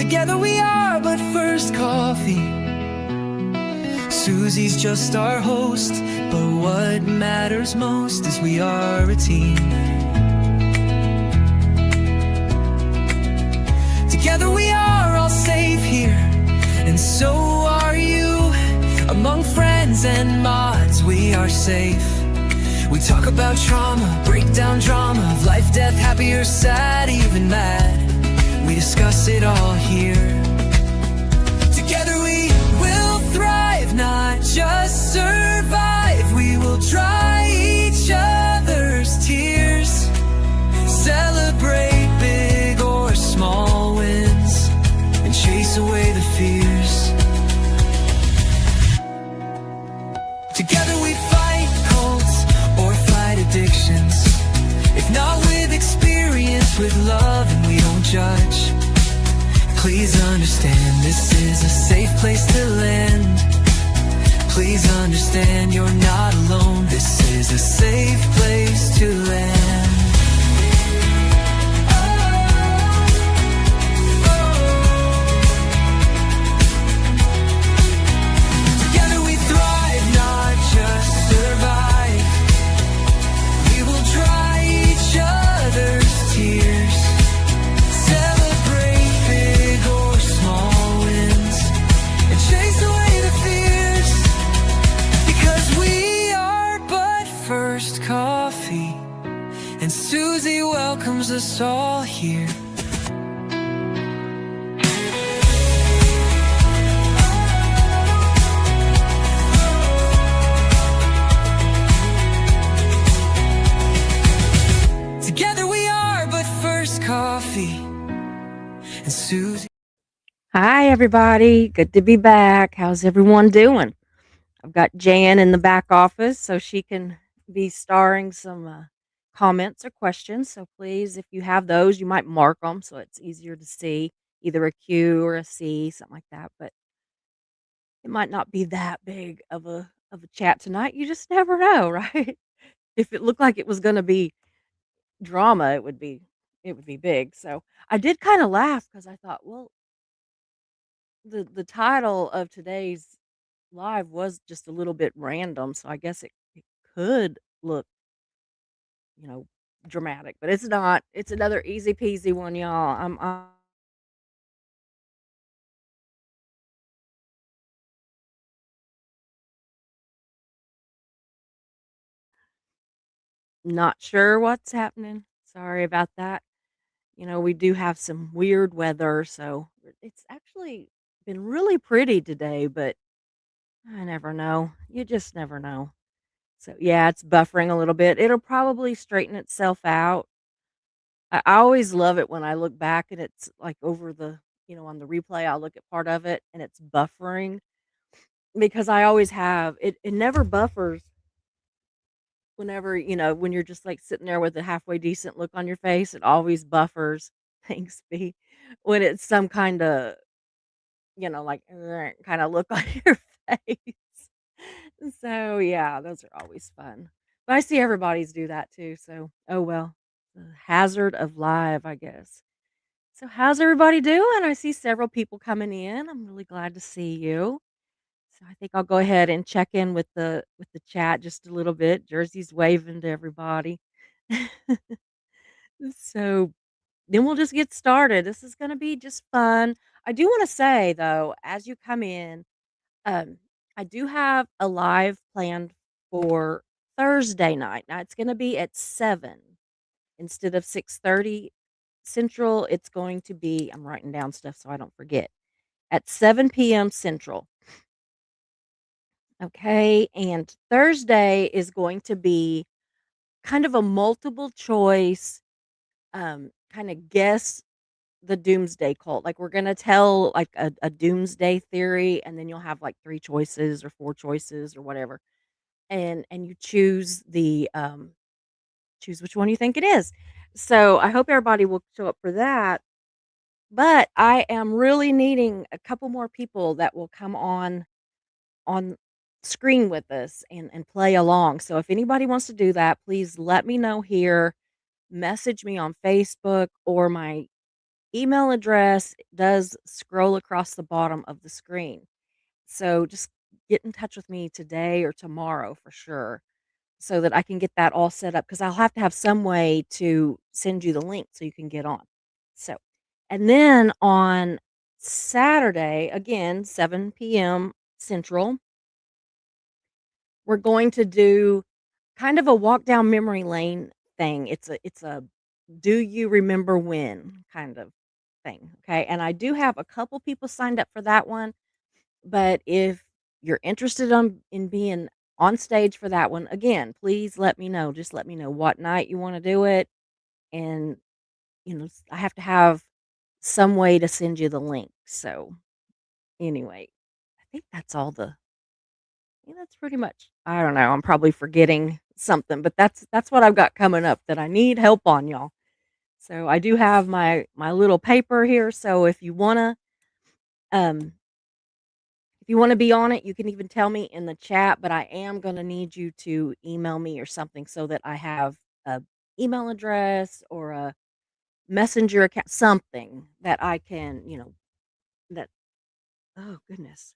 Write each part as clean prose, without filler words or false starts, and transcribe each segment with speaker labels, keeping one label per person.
Speaker 1: Together we are but first coffee. Susie's just our host, but what matters most is we are a team. Together we are all safe here, and so are you. Among friends and mods we are safe. We talk about trauma, break down drama of life, death, happy or sad, even mad. We discuss it all here. Together we will thrive, not just survive. We will dry each other's tears, celebrate big or small wins, and chase away the fears. Together we fight cults or fight addictions. If not with experience, with love, and we don't judge. Please understand, this is a safe place to land. Please understand, you're not alone. This is a safe place to land. Together we thrive, not just survive. We will dry each other's tears, celebrate big or small wins, and chase away the fears. Because we are but first coffee, and Susie welcomes us all here. Together we are but first coffee, and Susie.
Speaker 2: Hi, everybody. Good to be back. How's everyone doing? I've got Jan in the back office so she can be starring some comments or questions. So please, if you have those, you might mark them so it's easier to see either a Q or a C, something like that. But it might not be that big of a chat tonight. You just never know, right? If it looked like it was going to be drama, it would be big. So I did kind of laugh because I thought, well, the title of today's live was just a little bit random, so I guess it could look, you know, dramatic, but it's not. It's another easy peasy one, y'all. I'm not sure what's happening. Sorry about that. We do have some weird weather, so it's actually been really pretty today, but I never know. You just never know. So yeah, it's buffering a little bit. It'll probably straighten itself out. I always love it when I look back and it's like over on the replay, I'll look at part of it and it's buffering because I always have it never buffers whenever, when you're just like sitting there with a halfway decent look on your face. It always buffers. Thanks, B. When it's some kind of, like kind of look on your face. So yeah, those are always fun. But I see everybody's do that too. So, oh well. The hazard of live, I guess. So how's everybody doing? I see several people coming in. I'm really glad to see you. So I think I'll go ahead and check in with the chat just a little bit. Jersey's waving to everybody. So then we'll just get started. This is going to be just fun. I do want to say though, as you come in, um, I do have a live planned for Thursday night. Now it's going to be at 7 instead of 6:30 Central. It's going to be, I'm writing down stuff so I don't forget, at 7 p.m. Central. Okay. And Thursday is going to be kind of a multiple choice, kind of guess the doomsday cult. Like we're going to tell like a doomsday theory, and then you'll have like three choices or four choices or whatever. And you choose which one you think it is. So I hope everybody will show up for that. But I am really needing a couple more people that will come on screen with us and play along. So if anybody wants to do that, please let me know here. Message me on Facebook or my email address does scroll across the bottom of the screen. So just get in touch with me today or tomorrow for sure so that I can get that all set up because I'll have to have some way to send you the link so you can get on. So, and then on Saturday, again, 7 p.m. Central, we're going to do kind of a walk down memory lane thing. It's a do you remember when kind of thing. Okay. And I do have a couple people signed up for that one. But if you're interested in being on stage for that one, again, please let me know. Just let me know what night you wanna do it, and, I have to have some way to send you the link. So, anyway, I think that's all the yeah, that's pretty much I don't know, I'm probably forgetting something, but that's what I've got coming up that I need help on, y'all. So, I do have my little paper here, so um if you wanna be on it, you can even tell me in the chat, but I am gonna need you to email me or something so that I have a email address or a messenger account something that I can, that oh goodness,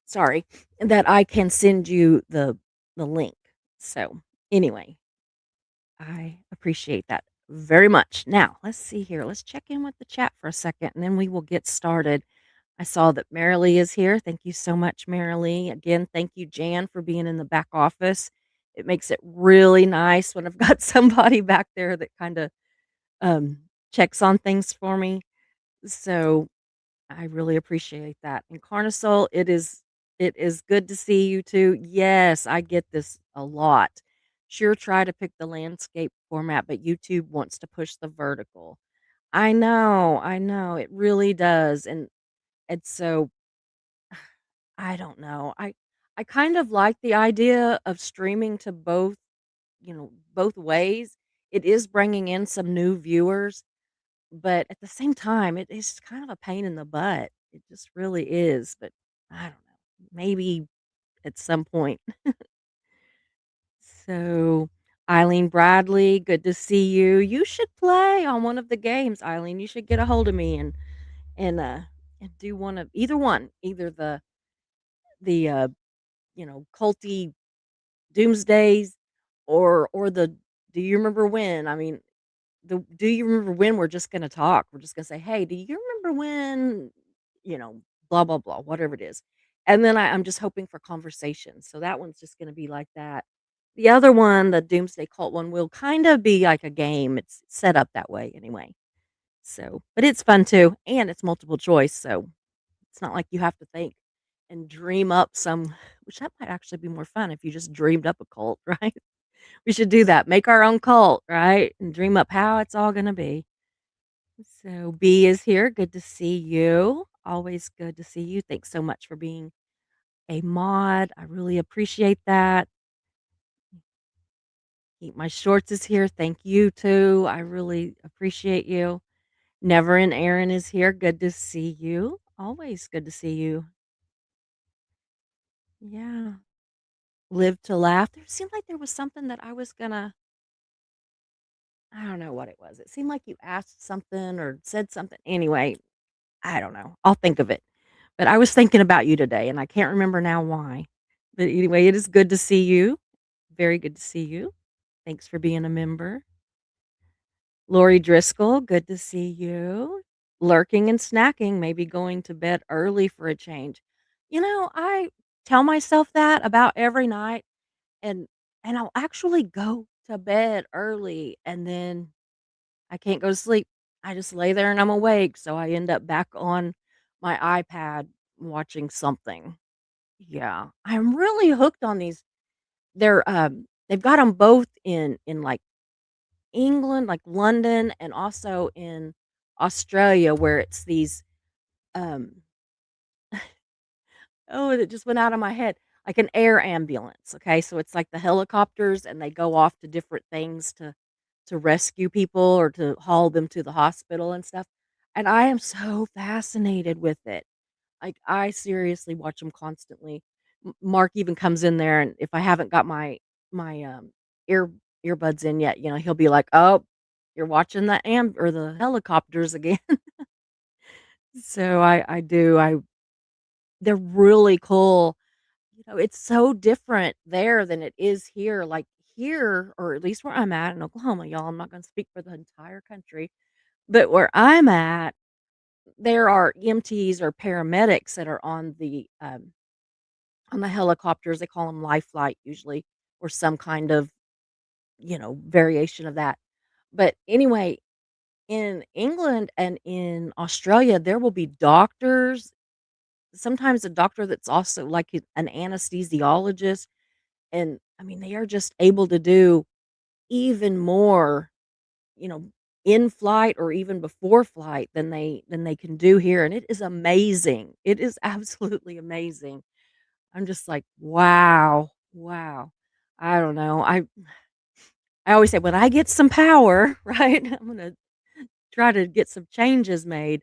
Speaker 2: sorry, that I can send you the link. So, anyway, I appreciate that very much. Now, let's see here. Let's check in with the chat for a second, and then we will get started. I saw that Marilee is here. Thank you so much, Marilee. Again, thank you, Jan, for being in the back office. It makes it really nice when I've got somebody back there that kind of um, checks on things for me. So I really appreciate that. And Carnosol, it is good to see you too. Yes, I get this a lot. Sure, try to pick the landscape format, but YouTube wants to push the vertical. I know, it really does. And so I don't know. I kind of like the idea of streaming to both, both ways. It is bringing in some new viewers, but at the same time, it is kind of a pain in the butt. It just really is, but I don't know. Maybe at some point. So, Eileen Bradley, good to see you. You should play on one of the games, Eileen. You should get a hold of me and and do one of either one, either the culty doomsdays or the do you remember when? I mean, the do you remember when we're just gonna talk. We're just gonna say, "Hey, do you remember when, you know, blah blah blah, whatever it is." And then I'm just hoping for conversation. So that one's just gonna be like that. The other one, the Doomsday Cult one, will kind of be like a game. It's set up that way anyway. So, but it's fun too, and it's multiple choice. So it's not like you have to think and dream up some which that might actually be more fun if you just dreamed up a cult, right? We should do that. Make our own cult, right? And dream up how it's all gonna be. So B is here. Good to see you. Always good to see you. Thanks so much for being a mod. I really appreciate that. Keep my shorts is here. Thank you too. I really appreciate you. Never and Aaron is here. Good to see you. Always good to see you. Yeah. Live to laugh. There seemed like there was something that I was gonna I don't know what it was. It seemed like you asked something or said something. Anyway, I don't know. I'll think of it. But I was thinking about you today and I can't remember now why. But anyway, it is good to see you. Very good to see you. Thanks for being a member. Lori Driscoll, good to see you. Lurking and snacking, maybe going to bed early for a change. I tell myself that about every night and I'll actually go to bed early and then I can't go to sleep. I just lay there and I'm awake, so I end up back on my iPad watching something. Yeah, I'm really hooked on these. They've got them both in, like, England, like London, and also in Australia where it's these, um oh, it just went out of my head, like an air ambulance, okay? So it's like the helicopters, and they go off to different things to rescue people or to haul them to the hospital and stuff, and I am so fascinated with it. Like, I seriously watch them constantly. Mark even comes in there, and if I haven't got my ear earbuds in yet, he'll be like, "Oh, you're watching the helicopters again." So I do. I They're really cool. It's so different there than it is here. Like here, or at least where I'm at in Oklahoma, y'all, I'm not gonna speak for the entire country, but where I'm at, there are EMTs or paramedics that are on the helicopters. They call them life flight usually, or some kind of, variation of that. But anyway, in England and in Australia, there will be doctors, sometimes a doctor that's also like an anesthesiologist. And I mean, they are just able to do even more, you know, in flight or even before flight than they can do here. And it is amazing. It is absolutely amazing. I'm just like, wow, wow. I don't know. I always say when I get some power, right? I'm gonna try to get some changes made.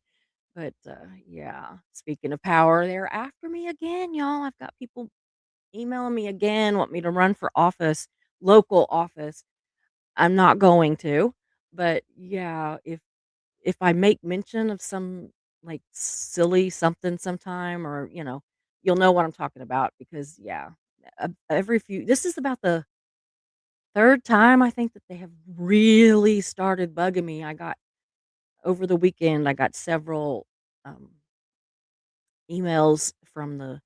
Speaker 2: But yeah, speaking of power, they're after me again, y'all. I've got people emailing me again, want me to run for office, local office. I'm not going to, but yeah, if I make mention of some like silly something sometime, or you'll know what I'm talking about, because yeah, every few this is about the third time I think that they have really started bugging me. I got over the weekend, I got several um, emails from the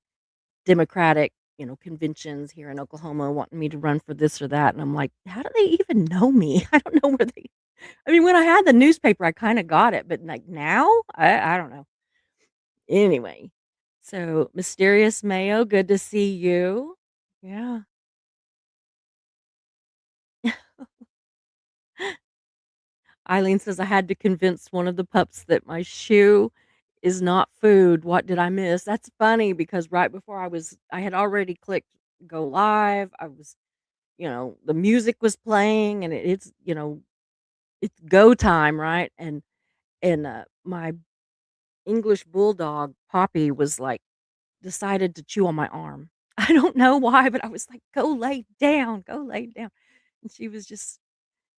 Speaker 2: Democratic, conventions here in Oklahoma wanting me to run for this or that. And I'm like, how do they even know me? I don't know where they, I mean, when I had the newspaper, I kind of got it, but like now, I don't know. Anyway, so Mysterious Mayo, good to see you. Yeah. Eileen says I had to convince one of the pups that my shoe is not food. What did I miss? That's funny because right before I had already clicked go live. I was, the music was playing, and it's go time, right? And my English bulldog Poppy was like decided to chew on my arm. I don't know why, but I was like, go lay down. And she was just,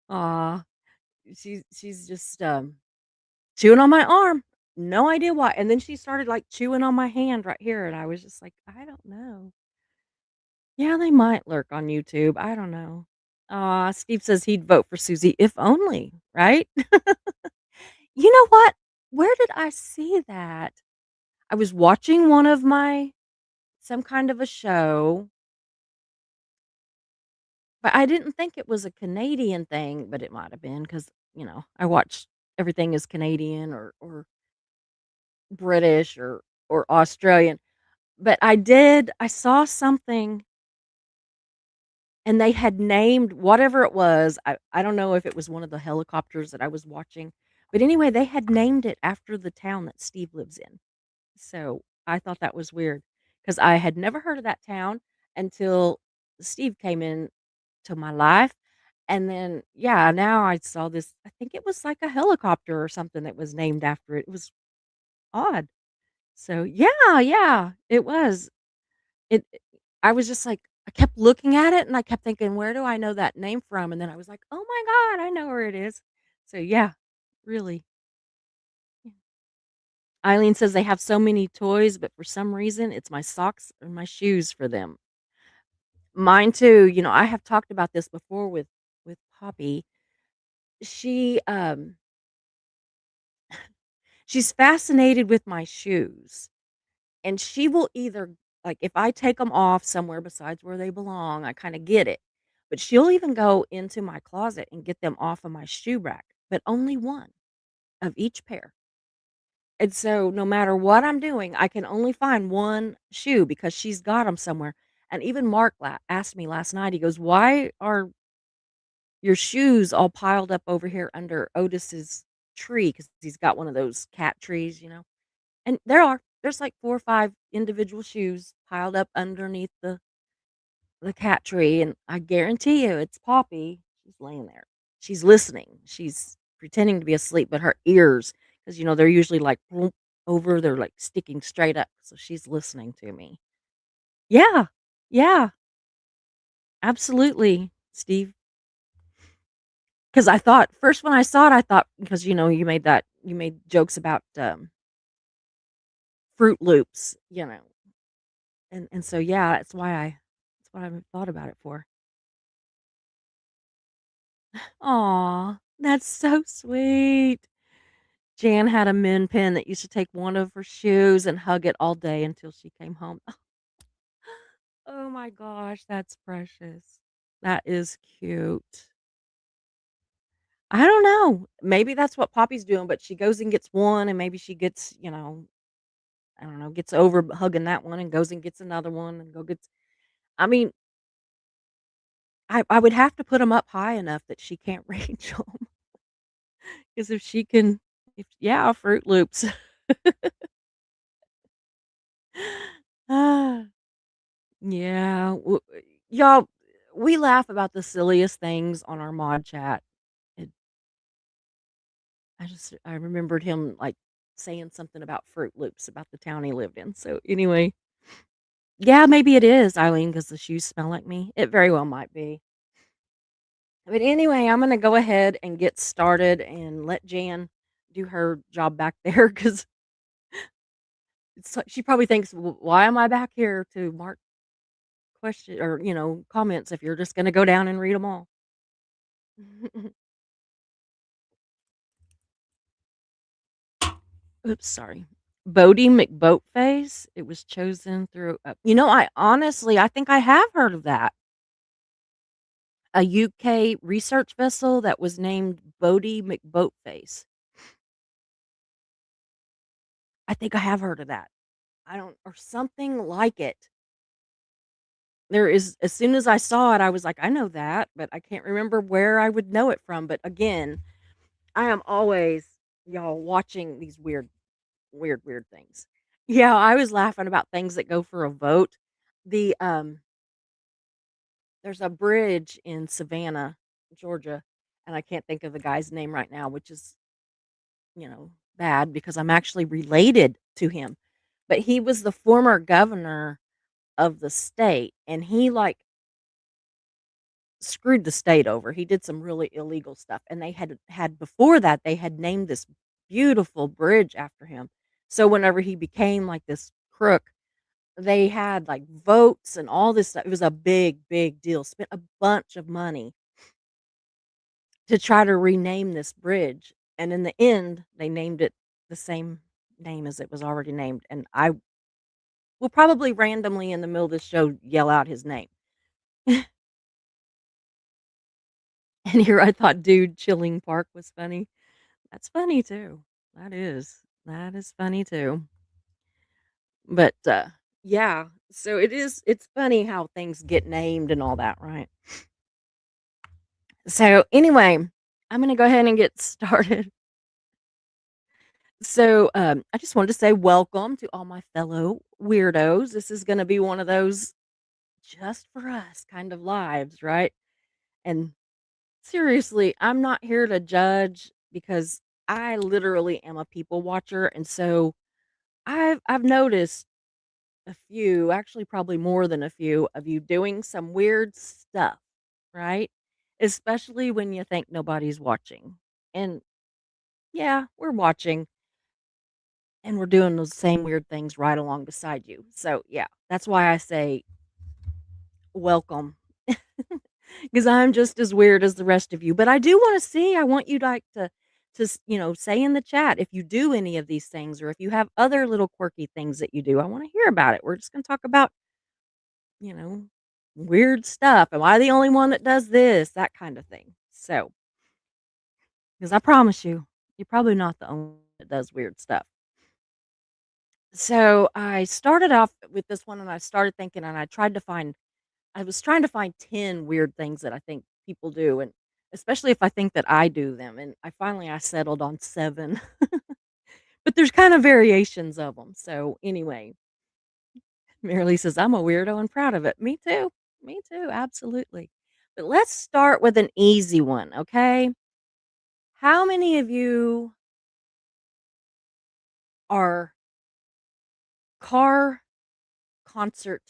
Speaker 2: ah, she's just chewing on my arm. No idea why. And then she started like chewing on my hand right here, and I was just like, I don't know. Yeah, they might lurk on YouTube. I don't know. Steve says he'd vote for Susie if only, right? You know what? Where did I see that? I was watching one of my some kind of a show, but I didn't think it was a Canadian thing, but it might have been because, I watch everything is Canadian or British or Australian. But I saw something, and they had named whatever it was. I don't know if it was one of the helicopters that I was watching, but anyway, they had named it after the town that Steve lives in. So, I thought that was weird because I had never heard of that town until Steve came in to my life, and then, yeah, now I saw this. I think it was like a helicopter or something that was named after it. It was odd. So, yeah, yeah, it was. It I was just like I kept looking at it, and I kept thinking, "Where do I know that name from?" And then I was like, "Oh my god, I know where it is." So, yeah, really. Yeah. Eileen says they have so many toys, but for some reason, it's my socks and my shoes for them. Mine too. I have talked about this before with Poppy. She she's fascinated with my shoes, and she will either, like, if I take them off somewhere besides where they belong, I kind of get it. But she'll even go into my closet and get them off of my shoe rack, but only one of each pair. And so no matter what I'm doing, I can only find one shoe because she's got them somewhere. And even Mark asked me last night, he goes, "Why are your shoes all piled up over here under Otis's tree?" Because he's got one of those cat trees. And there's like 4 or 5 individual shoes piled up underneath the cat tree, and I guarantee you it's Poppy. She's laying there. She's listening. She's pretending to be asleep, but her ears, because they're usually like plump over, they're like sticking straight up, so she's listening to me. Yeah. Yeah, absolutely, Steve. Because I thought first when I saw it, I thought because, you made jokes about, Fruit Loops, and so, yeah, that's what I thought about it for. Aw, that's so sweet. Jan had a min pin that used to take one of her shoes and hug it all day until she came home. Oh my gosh, that's precious. That is cute. I don't know. Maybe that's what Poppy's doing, but she goes and gets one and maybe she gets, I don't know, gets over hugging that one and goes and gets another one and go gets I mean, I would have to put them up high enough that she can't reach them. Because if she can if yeah, Fruit Loops. Ah, yeah, y'all, we laugh about the silliest things on our mod chat. It I remembered him, like, saying something about Fruit Loops about the town he lived in, so anyway, yeah, maybe it is, Eileen, because the shoes smell like me. It very well might be. But anyway, I'm gonna go ahead and get started and let Jan do her job back there because she probably thinks, Why am I back here to mark question or, comments if you're just gonna go down and read them all?" Oops, sorry. Bodie McBoatface, it was chosen through I think I have heard of that. A UK research vessel that was named Bodie McBoatface. I think I have heard of that. I don't or something like it. There is as soon as I saw it, I was like, "I know that," but I can't remember where I would know it from, but again, I am always, y'all, watching these weird things. Yeah, I was laughing about things that go for a vote. The, there's a bridge in Savannah, Georgia, and I can't think of the guy's name right now, which is, bad because I'm actually related to him. But he was the former governor of the state, and he, like, screwed the state over. He did some really illegal stuff, and they had before that, they had named this beautiful bridge after him. So whenever he became, like, this crook, they had, like, votes and all this stuff. It was a big, big deal. Spent a bunch of money to try to rename this bridge, and in the end, they named it the same name as it was already named, and I will probably randomly in the middle of this show yell out his name. And here I thought Dude Chilling Park was funny. That's funny too. That is. That is funny too. But, yeah, so it's funny how things get named and all that, right? So, anyway, I'm gonna go ahead and get started. So, I just wanted to say welcome to all my fellow weirdos. This is gonna be one of those just for us kind of lives, right? And seriously, I'm not here to judge because I literally am a people watcher, and so I've noticed a few, actually probably more than a few of you doing some weird stuff, right? Especially when you think nobody's watching. And yeah, we're watching and we're doing those same weird things right along beside you. So, yeah, that's why I say welcome. Because I'm just as weird as the rest of you. But I do want to see, I want you like to say in the chat if you do any of these things or if you have other little quirky things that you do. I want to hear about it. We're just going to talk about you know, weird stuff. Am I the only one that does this? That kind of thing. So, because I promise you, you're probably not the only one that does weird stuff. So I started off with this one and I started thinking and I was trying to find 10 weird things that I think people do. And especially if I think that I do them. And I settled on 7, but there's kind of variations of them. So anyway, Marilee says, I'm a weirdo and proud of it. Me too. Me too. Absolutely. But let's start with an easy one. Okay. How many of you are car concert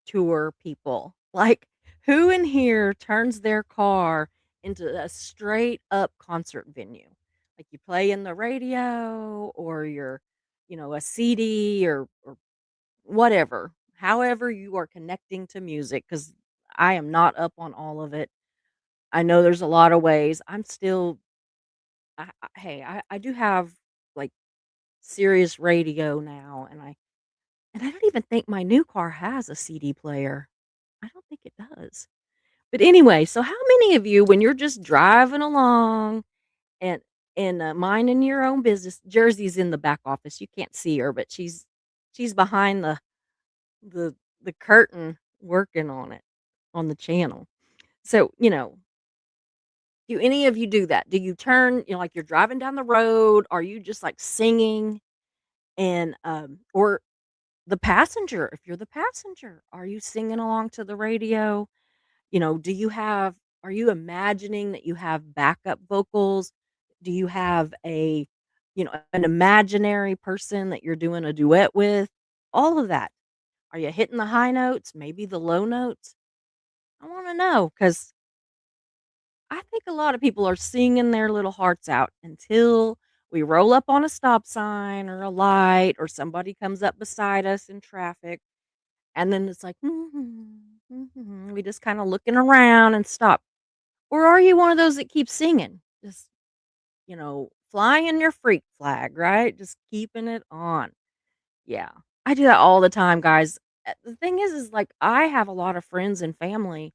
Speaker 2: tour people? Like, who in here turns their car into a straight up concert venue? Like, you play in the radio or a CD or whatever, however you are connecting to music, because I am not up on all of it. I know there's a lot of ways. I'm still hey, I do have, like, Sirius Radio now, and I don't even think my new car has a CD player. I don't think it does. But anyway, so how many of you, when you're just driving along and minding your own business, Jersey's in the back office, you can't see her, but she's behind the the curtain working on the channel. So, do any of you do that? Do you turn, like you're driving down the road? Are you just like singing and or the passenger, if you're the passenger, are you singing along to the radio? Do you have are you imagining that you have backup vocals? Do you have an imaginary person that you're doing a duet with? All of that. Are you hitting the high notes, maybe the low notes? I want to know cuz I think a lot of people are singing their little hearts out until we roll up on a stop sign or a light or somebody comes up beside us in traffic. And then it's like, we just kinda looking around and stop. Or are you one of those that keeps singing? Just, flying your freak flag, right? Just keeping it on. Yeah. I do that all the time, guys. The thing is, like, I have a lot of friends and family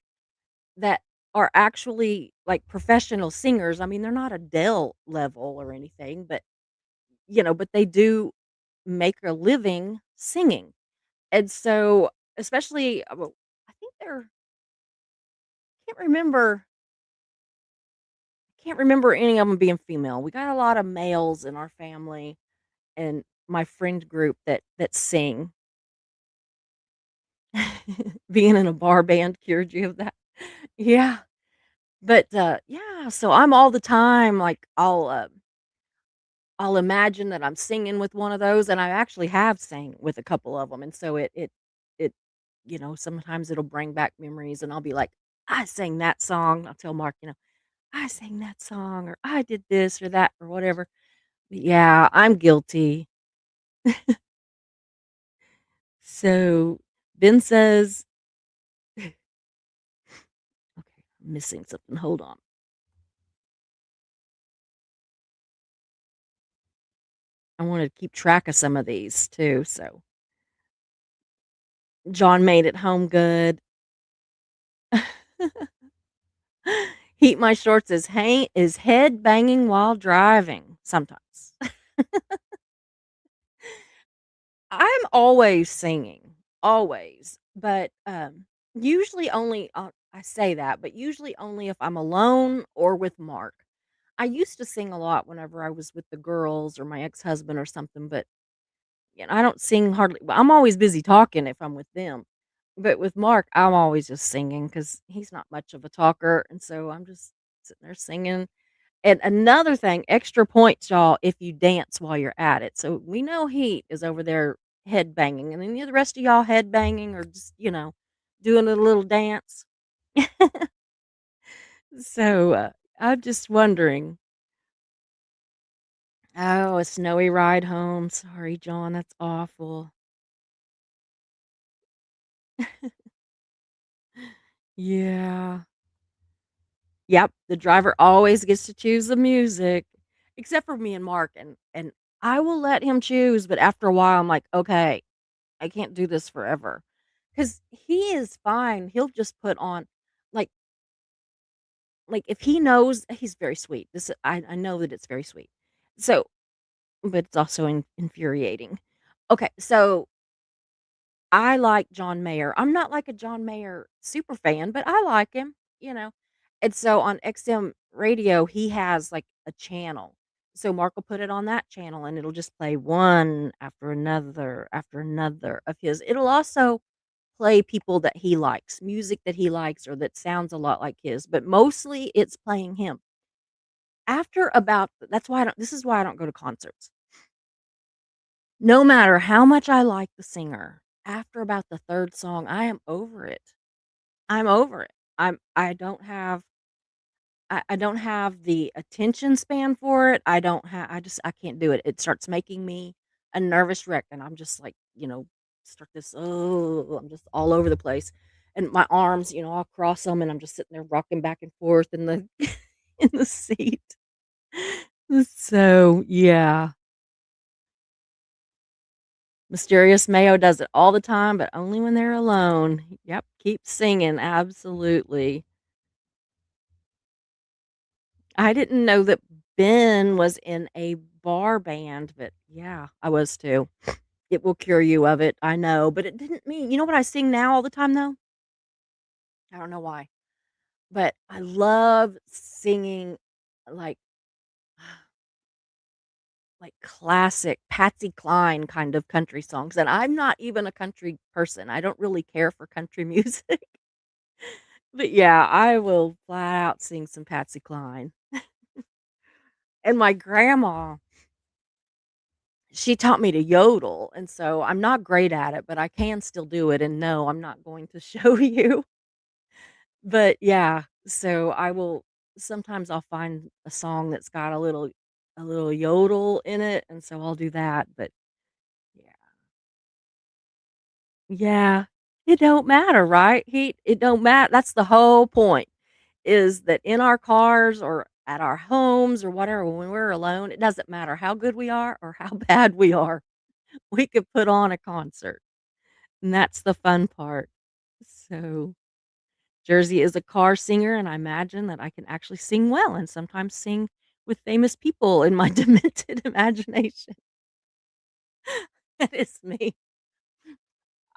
Speaker 2: that are actually, like, professional singers. I mean, they're not Adele level or anything, but they do make a living singing. And so, especially, well, I think they're can't remember can't remember any of them being female. We got a lot of males in our family and my friend group that sing. Being in a bar band cured you of that. Yeah, but, yeah, so I'm all the time, like, I'll imagine that I'm singing with one of those, and I actually have sang with a couple of them, and so it sometimes it'll bring back memories, and I'll be like, "I sang that song." I'll tell Mark, "I sang that song," or "I did this or that," or whatever. But yeah, I'm guilty. So, Ben says okay, I'm missing something, hold on. I wanna keep track of some of these too, so John made it home good. Heat my shorts is head banging while driving sometimes. I'm always singing, always, but, usually only I say that, but usually only if I'm alone or with Mark. I used to sing a lot whenever I was with the girls or my ex-husband or something, but, I don't sing hardly well, I'm always busy talking if I'm with them, but with Mark, I'm always just singing because he's not much of a talker, and so I'm just sitting there singing. And another thing, extra points, y'all, if you dance while you're at it. So we know Heat is over there head banging, and then the rest of y'all head banging or just, doing a little dance. So I'm just wondering. Oh, a snowy ride home. Sorry, John, that's awful. Yeah. Yep, the driver always gets to choose the music, except for me and Mark, and I will let him choose, but after a while, I'm like, "Okay, I can't do this forever, cause he is fine, he'll just put on like if he knows he's very sweet, I know that it's very sweet. So but it's also infuriating. Okay, so I like John Mayer. I'm not like a John Mayer super fan, but I like him, and so on XM radio, he has, like, a channel. So Mark will put it on that channel, and it'll just play one after another of his. It'll also play people that he likes, music that he likes or that sounds a lot like his, but mostly it's playing him. After about that's why I don't this is why I don't go to concerts. No matter how much I like the singer, after about the 3rd song, I am over it. I'm over it. I don't have the attention span for it. I don't have I can't do it. It starts making me a nervous wreck, and I'm just like, start this, oh, I'm just all over the place. And my arms, I'll cross them and I'm just sitting there rocking back and forth in the in the seat. So, yeah. Mysterious Mayo does it all the time, but only when they're alone. Yep, keep singing, absolutely. I didn't know that Ben was in a bar band, but yeah, I was too. It will cure you of it, I know, but it didn't mean, what I sing now all the time though? I don't know why, but I love singing like classic Patsy Cline kind of country songs, and I'm not even a country person. I don't really care for country music. But yeah, I will flat out sing some Patsy Cline. And my grandma, she taught me to yodel, and so I'm not great at it, but I can still do it, and no, I'm not going to show you. But yeah, so I will sometimes I'll find a song that's got a little yodel in it, and so I'll do that, but yeah. Yeah. It don't matter, right? It don't matter. That's the whole point, is that in our cars or at our homes or whatever, when we're alone, it doesn't matter how good we are or how bad we are. We could put on a concert, and that's the fun part. So, Jersey is a car singer, and I imagine that I can actually sing well and sometimes sing with famous people in my demented imagination. That is me.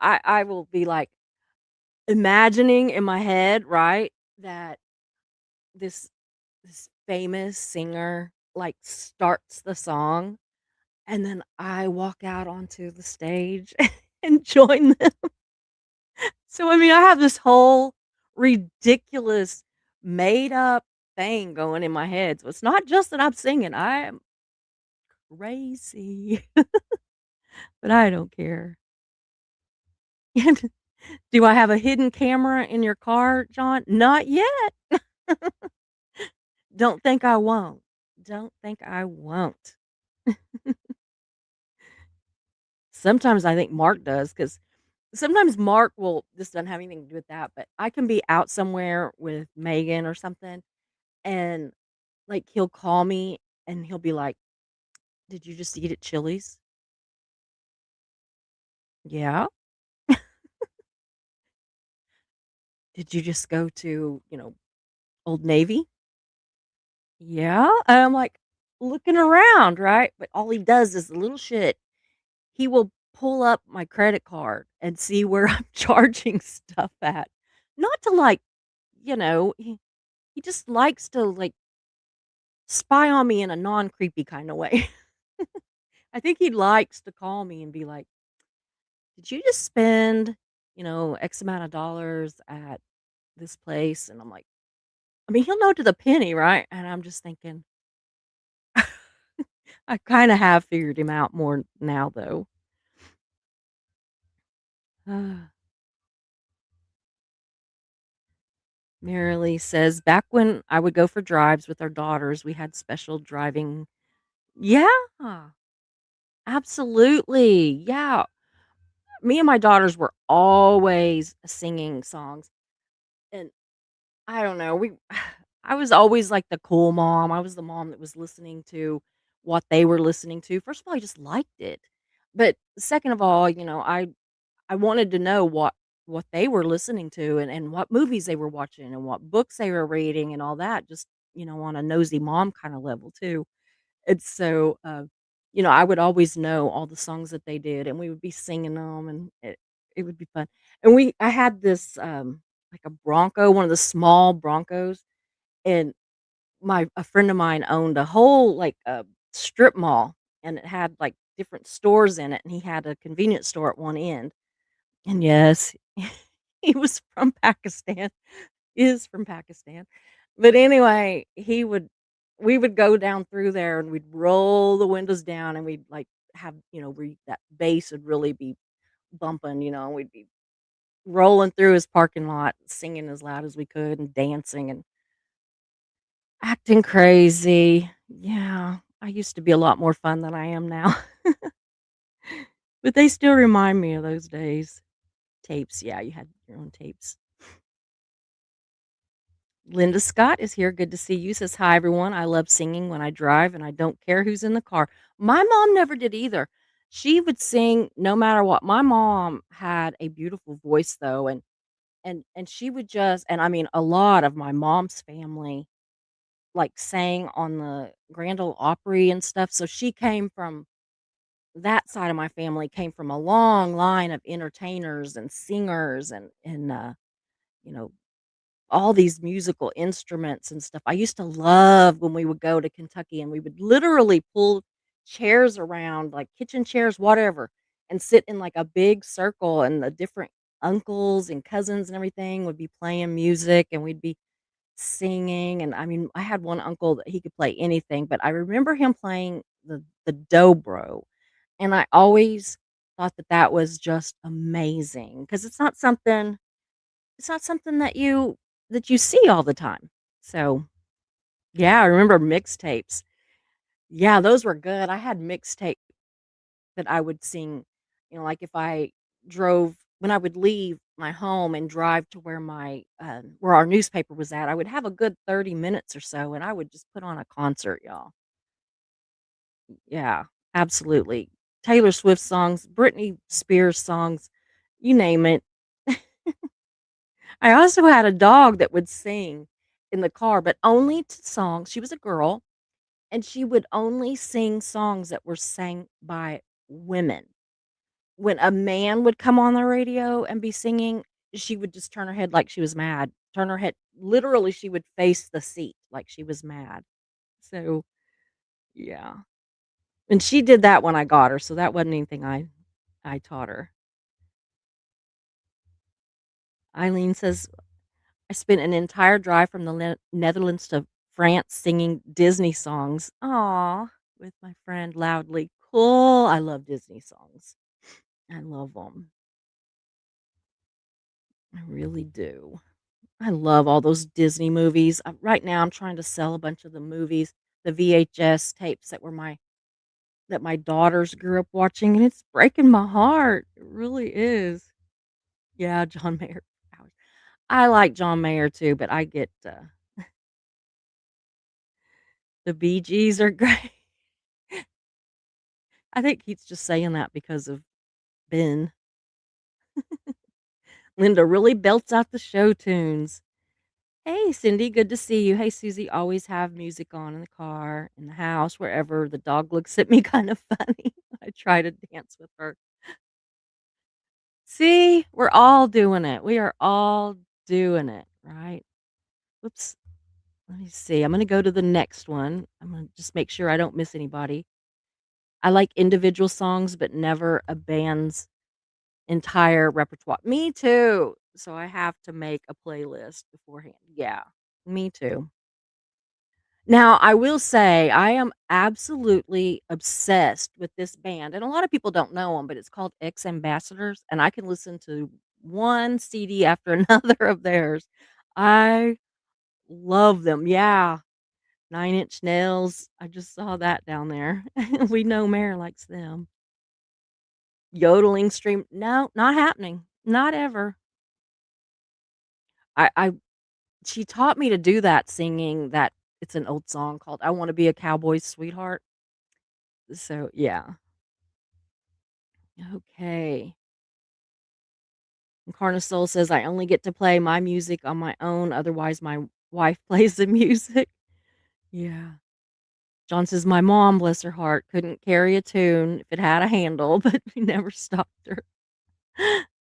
Speaker 2: I will be, like, imagining in my head, right, that this this famous singer, like, starts the song, and then I walk out onto the stage and join them. So, I mean, I have this whole ridiculous made up thing going in my head. So it's not just that I'm singing, I am crazy, but I don't care. Do I have a hidden camera in your car, John? Not yet. Don't think I won't. Don't think I won't. Sometimes I think Mark does, because sometimes Mark will, this doesn't have anything to do with that, but I can be out somewhere with Megan or something, and, like, he'll call me and he'll be like, "Did you just eat at Chili's?" "Yeah." "Did you just go to, Old Navy?" "Yeah." And I'm, like, looking around, right? But all he does is, a little shit, he will pull up my credit card and see where I'm charging stuff at. Not to, like, he just likes to, like, spy on me in a non-creepy kinda way. I think he likes to call me and be like, "Did you just spend, X amount of dollars at this place?" And I'm like, I mean, he'll know to the penny, right? And I'm just thinking, I kinda have figured him out more now, though. Merrily says, "Back when I would go for drives with our daughters, we had special driving." Yeah, absolutely, yeah. Me and my daughters were always singing songs, and I don't know, I was always, like, the cool mom. I was the mom that was listening to what they were listening to. First of all, I just liked it, but second of all, I wanted to know what they were listening to and what movies they were watching and what books they were reading and all that, just, on a nosy mom kinda level too. And so, I would always know all the songs that they did, and we would be singing them, and it would be fun. And I had this, like a Bronco, one of the small Broncos, and a friend of mine owned a whole, like, strip mall, and it had, like, different stores in it, and he had a convenience store at one end. And yes, he was from Pakistan, is from Pakistan. But anyway, we would go down through there and we'd roll the windows down and we'd like have, where that bass would really be bumping, and we'd be rolling through his parking lot, singing as loud as we could and dancing and acting crazy. Yeah. I used to be a lot more fun than I am now. But they still remind me of those days. Tapes, yeah, you had your own tapes. Linda Scott is here, good to see you, says, "Hi, everyone. I love singing when I drive, and I don't care who's in the car." My mom never did either. She would sing no matter what. My mom had a beautiful voice, though, and she would just and I mean, a lot of my mom's family, like, sang on the Grand Ole Opry and stuff, so she came from that side of my family came from a long line of entertainers and singers and you know, all these musical instruments and stuff. I used to love when we would go to Kentucky and we would literally pull chairs around, like kitchen chairs, whatever, and sit in like a big circle, and the different uncles and cousins and everything would be playing music and we'd be singing. And I mean, I had one uncle that he could play anything, but I remember him playing the dobro, and I always thought that that was just amazing because it's not something that you see all the time. So, yeah, I remember mixtapes. Yeah, those were good. I had mixtape that I would sing, like if I drove when I would leave my home and drive to where our newspaper was at, I would have a good 30 minutes or so, and I would just put on a concert, y'all. Yeah, absolutely. Taylor Swift songs, Britney Spears songs, you name it. I also had a dog that would sing in the car, but only to songs. She was a girl, and she would only sing songs that were sang by women. When a man would come on the radio and be singing, she would just turn her head like she was mad. Turn her head literally, she would face the seat like she was mad. So, yeah. And she did that when I got her, so that wasn't anything I taught her. Eileen says, "I spent an entire drive from the Netherlands to France singing Disney songs." Aw, with my friend loudly. Cool. I love Disney songs. I love them. I really do. I love all those Disney movies. Right now, I'm trying to sell a bunch of the movies, the VHS tapes that my daughters grew up watching, and it's breaking my heart. It really is. Yeah, John Mayer. Ouch. I like John Mayer too, but I get the Bee Gees are great. I think he's just saying that because of Ben. Linda really belts out the show tunes. Hey, Cindy, good to see you. Hey, Susie, always have music on in the car, in the house, wherever. The dog looks at me kind of funny. I try to dance with her. See, we're all doing it. We are all doing it, right? Whoops. Let me see. I'm going to go to the next one. I'm going to just make sure I don't miss anybody. I like individual songs, but never a band's entire repertoire. Me too. So I have to make a playlist beforehand. Yeah, me too. Now, I will say I am absolutely obsessed with this band, and a lot of people don't know them, but it's called X Ambassadors, and I can listen to one CD after another of theirs. I love them. Yeah. Nine Inch Nails. I just saw that down there. We know Mare likes them. Yodeling stream. No, not happening. Not ever. I she taught me to do that singing that it's an old song called I Want to Be a Cowboy's Sweetheart. So, yeah. Okay. And Carnosol says I only get to play my music on my own, otherwise my wife plays the music. Yeah. John says my mom, bless her heart, couldn't carry a tune if it had a handle, but we never stopped her.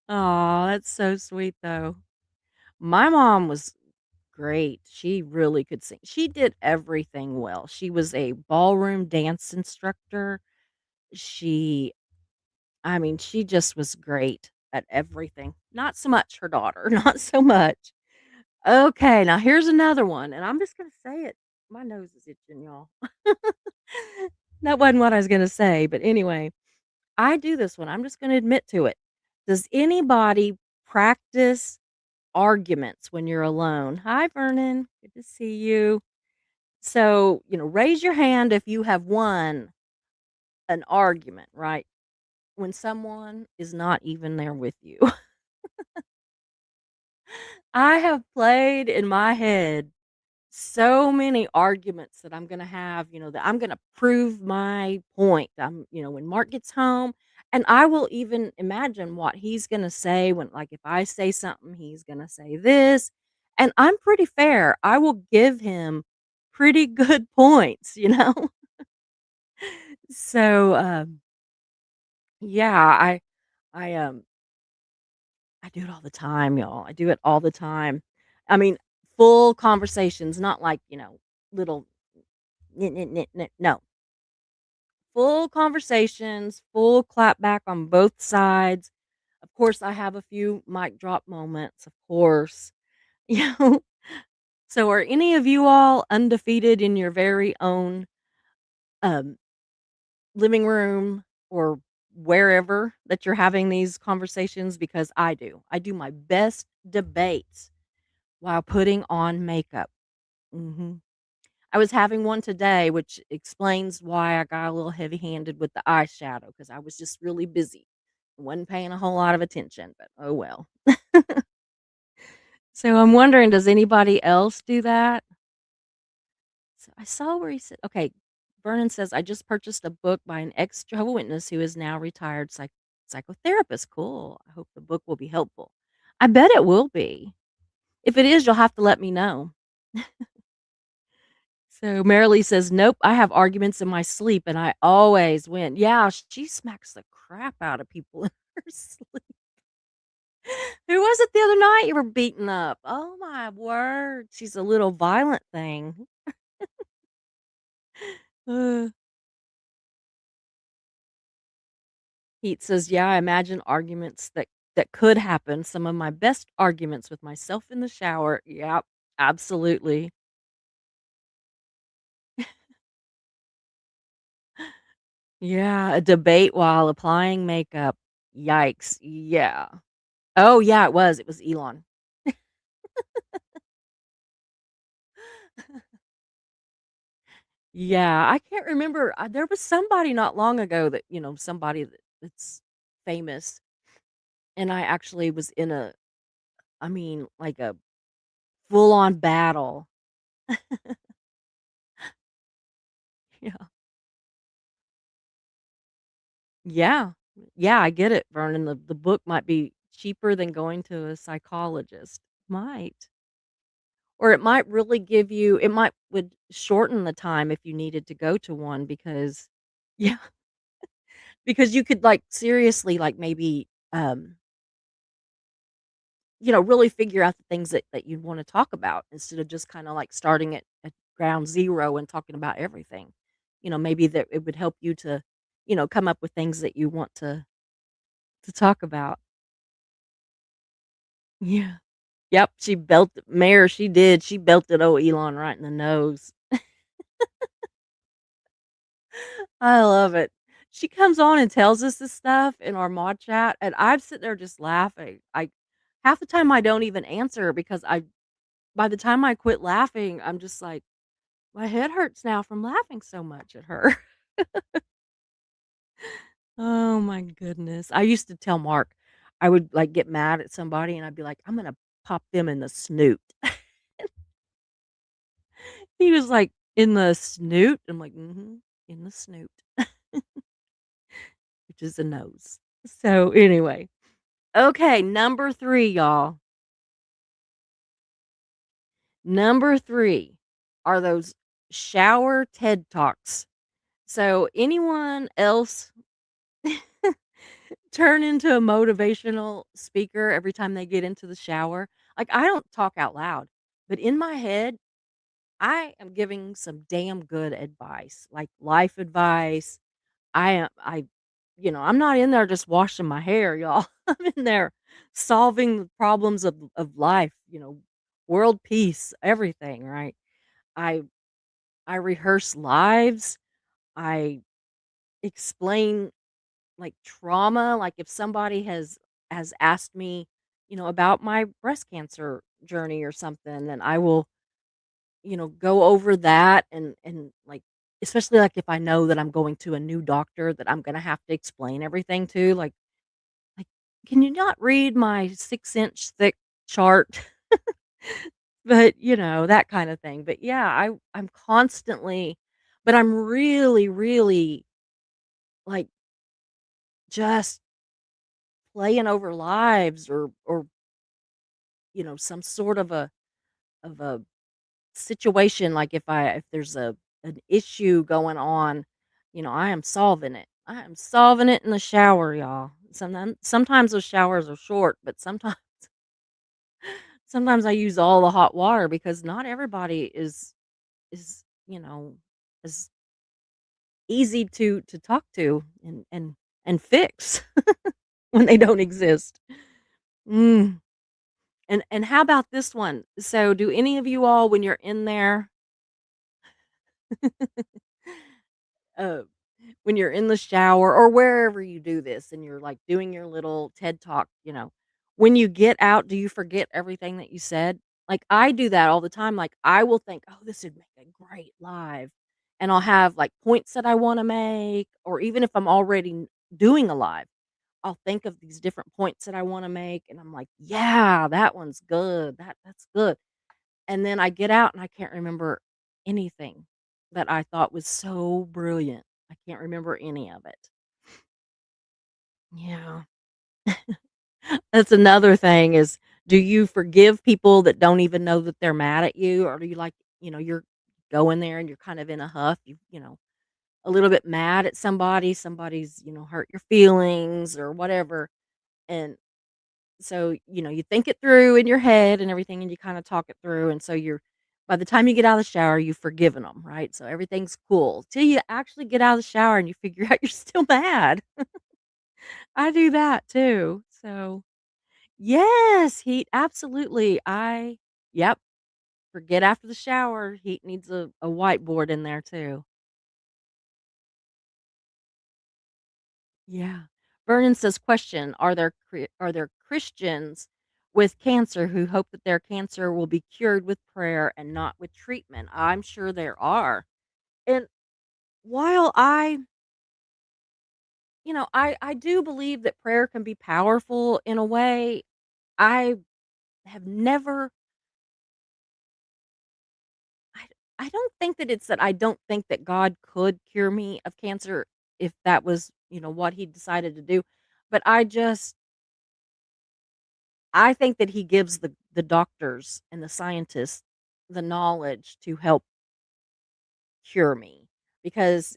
Speaker 2: Oh, that's so sweet though. My mom was great. She really could sing. She did everything well. She was a ballroom dance instructor. She I mean, she just was great at everything. Not so much her daughter, not so much. Okay, now here's another one, and I'm just gonna say it. My nose is itching, y'all. That wasn't what I was gonna say, but anyway, I do this one. I'm just gonna admit to it. Does anybody practice arguments when you're alone? Hi, Vernon. Good to see you. So, raise your hand if you have won an argument, right? when someone is not even there with you. I have played in my head so many arguments that I'm gonna have, that I'm gonna prove my point. When Mark gets home, and I will even imagine what he's gonna say when, like, if I say something, he's gonna say this. And I'm pretty fair. I will give him pretty good points. So, yeah, I I do it all the time, y'all. I do it all the time. I mean, full conversations, not like, little nit, nit, nit, nit. No, full conversations, full clap back on both sides. Of course, I have a few mic drop moments, of course. You know, so are any of you all undefeated in your very own um, living room or wherever that you're having these conversations? Because I do. I do my best debates while putting on makeup. hmm I was having one today, which explains why I got a little heavy handed with the eyeshadow because I was just really busy. Wasn't paying a whole lot of attention, but oh well. So I'm wondering, does anybody else do that? So I saw where he said, okay, Vernon says, I just purchased a book by an ex Jehovah Witness who is now retired psychotherapist. Cool. I hope the book will be helpful. I bet it will be. If it is, you'll have to let me know. So Marilee says, "Nope, I have arguments in my sleep and I always win." Yeah, she smacks the crap out of people in her sleep. Who was it the other night you were beating up? Oh my word. She's a little violent thing. Uh, Heat says, "Yeah, I imagine arguments that could happen. Some of my best arguments with myself in the shower." Yep, absolutely. Yeah, a debate while applying makeup. Yikes. Yeah. Oh, yeah, it was. It was Elon. Yeah, I can't remember, there was somebody not long ago that, somebody that's famous, and I actually was in like a full-on battle. Yeah. Yeah. Yeah, I get it, Vernon, the book might be cheaper than going to a psychologist. Might. Or it might really give you it might would shorten the time if you needed to go to one because yeah, because you could, like, seriously, like, maybe, really figure out the things that you wanna talk about instead of just kinda, like, starting at ground zero and talking about everything. Maybe that it would help you to, come up with things that you want to talk about. Yeah. Yep, she did, she belted old Elon right in the nose. I love it. She comes on and tells us this stuff in our mod chat, and I'm sitting there just laughing. Half the time I don't even answer because by the time I quit laughing, I'm just like, my head hurts now from laughing so much at her. Oh my goodness. I used to tell Mark, I would, like, get mad at somebody and I'd be like, "I'm gonna pop them in the snoot." He was like, "In the snoot?" I'm like, "Mhm, in the snoot," which is a nose. So, anyway. Okay, number 3, y'all. Number 3 are those shower TED Talks. So, anyone else turn into a motivational speaker every time they get into the shower? Like, I don't talk out loud, but in my head, I am giving some damn good advice, like life advice. I'm not in there just washing my hair, y'all. I'm in there solving the problems of life, world peace, everything, right? I I rehearse lives. I explain like trauma, like if somebody has asked me, about my breast cancer journey or something, then I will, go over that and like especially, like, if I know that I'm going to a new doctor that I'm gonna have to explain everything to, like, "Can you not read my 6-inch thick chart?" But, that kinda thing. But, yeah, I'm constantly but I'm really, really, like, just playing over lives or, some sort of a situation, like, if there's an issue going on, I am solving it. I am solving it in the shower, y'all. Sometimes those showers are short, but sometimes I use all the hot water because not everybody is, as easy to talk to and fix when they don't exist. Mm. And how about this one? So, do any of you all, when you're in there, uh, when you're in the shower or wherever you do this and you're like doing your little TED talk, when you get out, do you forget everything that you said? Like I do that all the time. Like I will think, oh, this would make a great live. And I'll have like points that I want to make, or even if I'm already doing a live, I'll think of these different points that I want to make. And I'm like, yeah, that one's good. That's good. And then I get out and I can't remember anything that I thought was so brilliant. I can't remember any of it. Yeah. That's another thing is, do you forgive people that don't even know that they're mad at you? Or do you like, you're going there and you're kind of in a huff, a little bit mad at somebody's, hurt your feelings or whatever. And so, you think it through in your head and everything and you kinda talk it through, and so you're by the time you get out of the shower, you've forgiven them, right? So everything's cool till you actually get out of the shower and you figure out you're still mad. I do that too. So, yes, heat, absolutely. Yep, forget after the shower, heat needs a whiteboard in there too. Yeah. Vernon says, "Question: Are there Christians with cancer who hope that their cancer will be cured with prayer and not with treatment?" I'm sure there are. And while I do believe that prayer can be powerful in a way, I have never. I, I don't think that it's that I don't think that God could cure me of cancer if that was what He decided to do, but I think that he gives the doctors and the scientists the knowledge to help cure me because,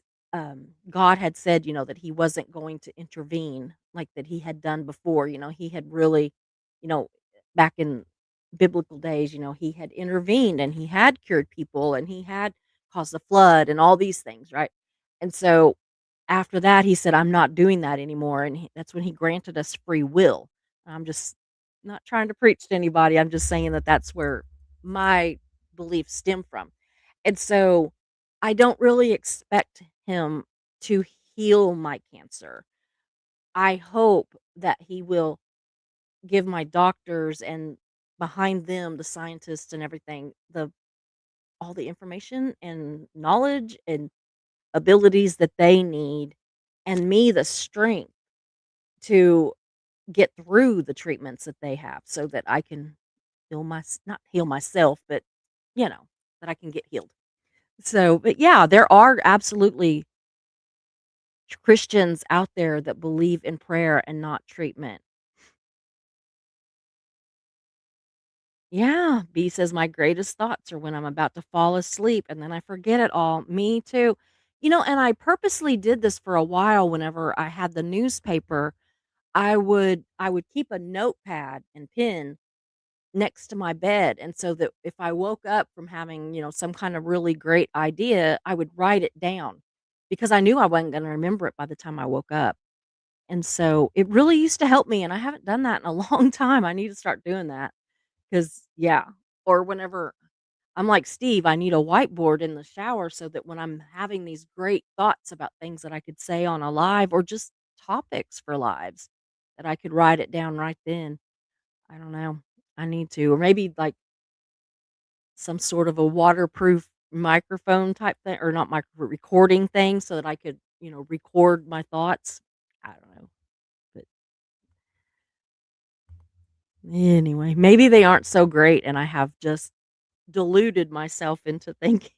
Speaker 2: God had said, that he wasn't going to intervene like that he had done before. He had really, you know, back in biblical days, he had intervened and he had cured people and he had caused a flood and all these things, right? And so after that, he said, "I'm not doing that anymore," and that's when he granted us free will. I'm just not trying to preach to anybody, I'm just saying that that's where my beliefs stem from. And so, I don't really expect him to heal my cancer. I hope that he will give my doctors and behind them, the scientists and everything, the all the information and knowledge and abilities that they need, and me the strength to get through the treatments that they have so that I can not heal myself, but, that I can get healed. So, but yeah, there are absolutely Christians out there that believe in prayer and not treatment. Yeah, B says, "My greatest thoughts are when I'm about to fall asleep and then I forget it all." Me too. And I purposely did this for a while whenever I had the newspaper. I would keep a notepad and pen next to my bed, and so that if I woke up from having, some kind of really great idea, I would write it down because I knew I wasn't gonna remember it by the time I woke up, and so it really used to help me, and I haven't done that in a long time. I need to start doing that because yeah, or whenever I'm like Steve, I need a whiteboard in the shower so that when I'm having these great thoughts about things that I could say on a live or just topics for lives, that I could write it down right then. I don't know. I need to, or maybe like some sort of a waterproof microphone type thing, or not microphone, recording thing so that I could, record my thoughts. I don't know, but anyway, maybe they aren't so great and I have just deluded myself into thinking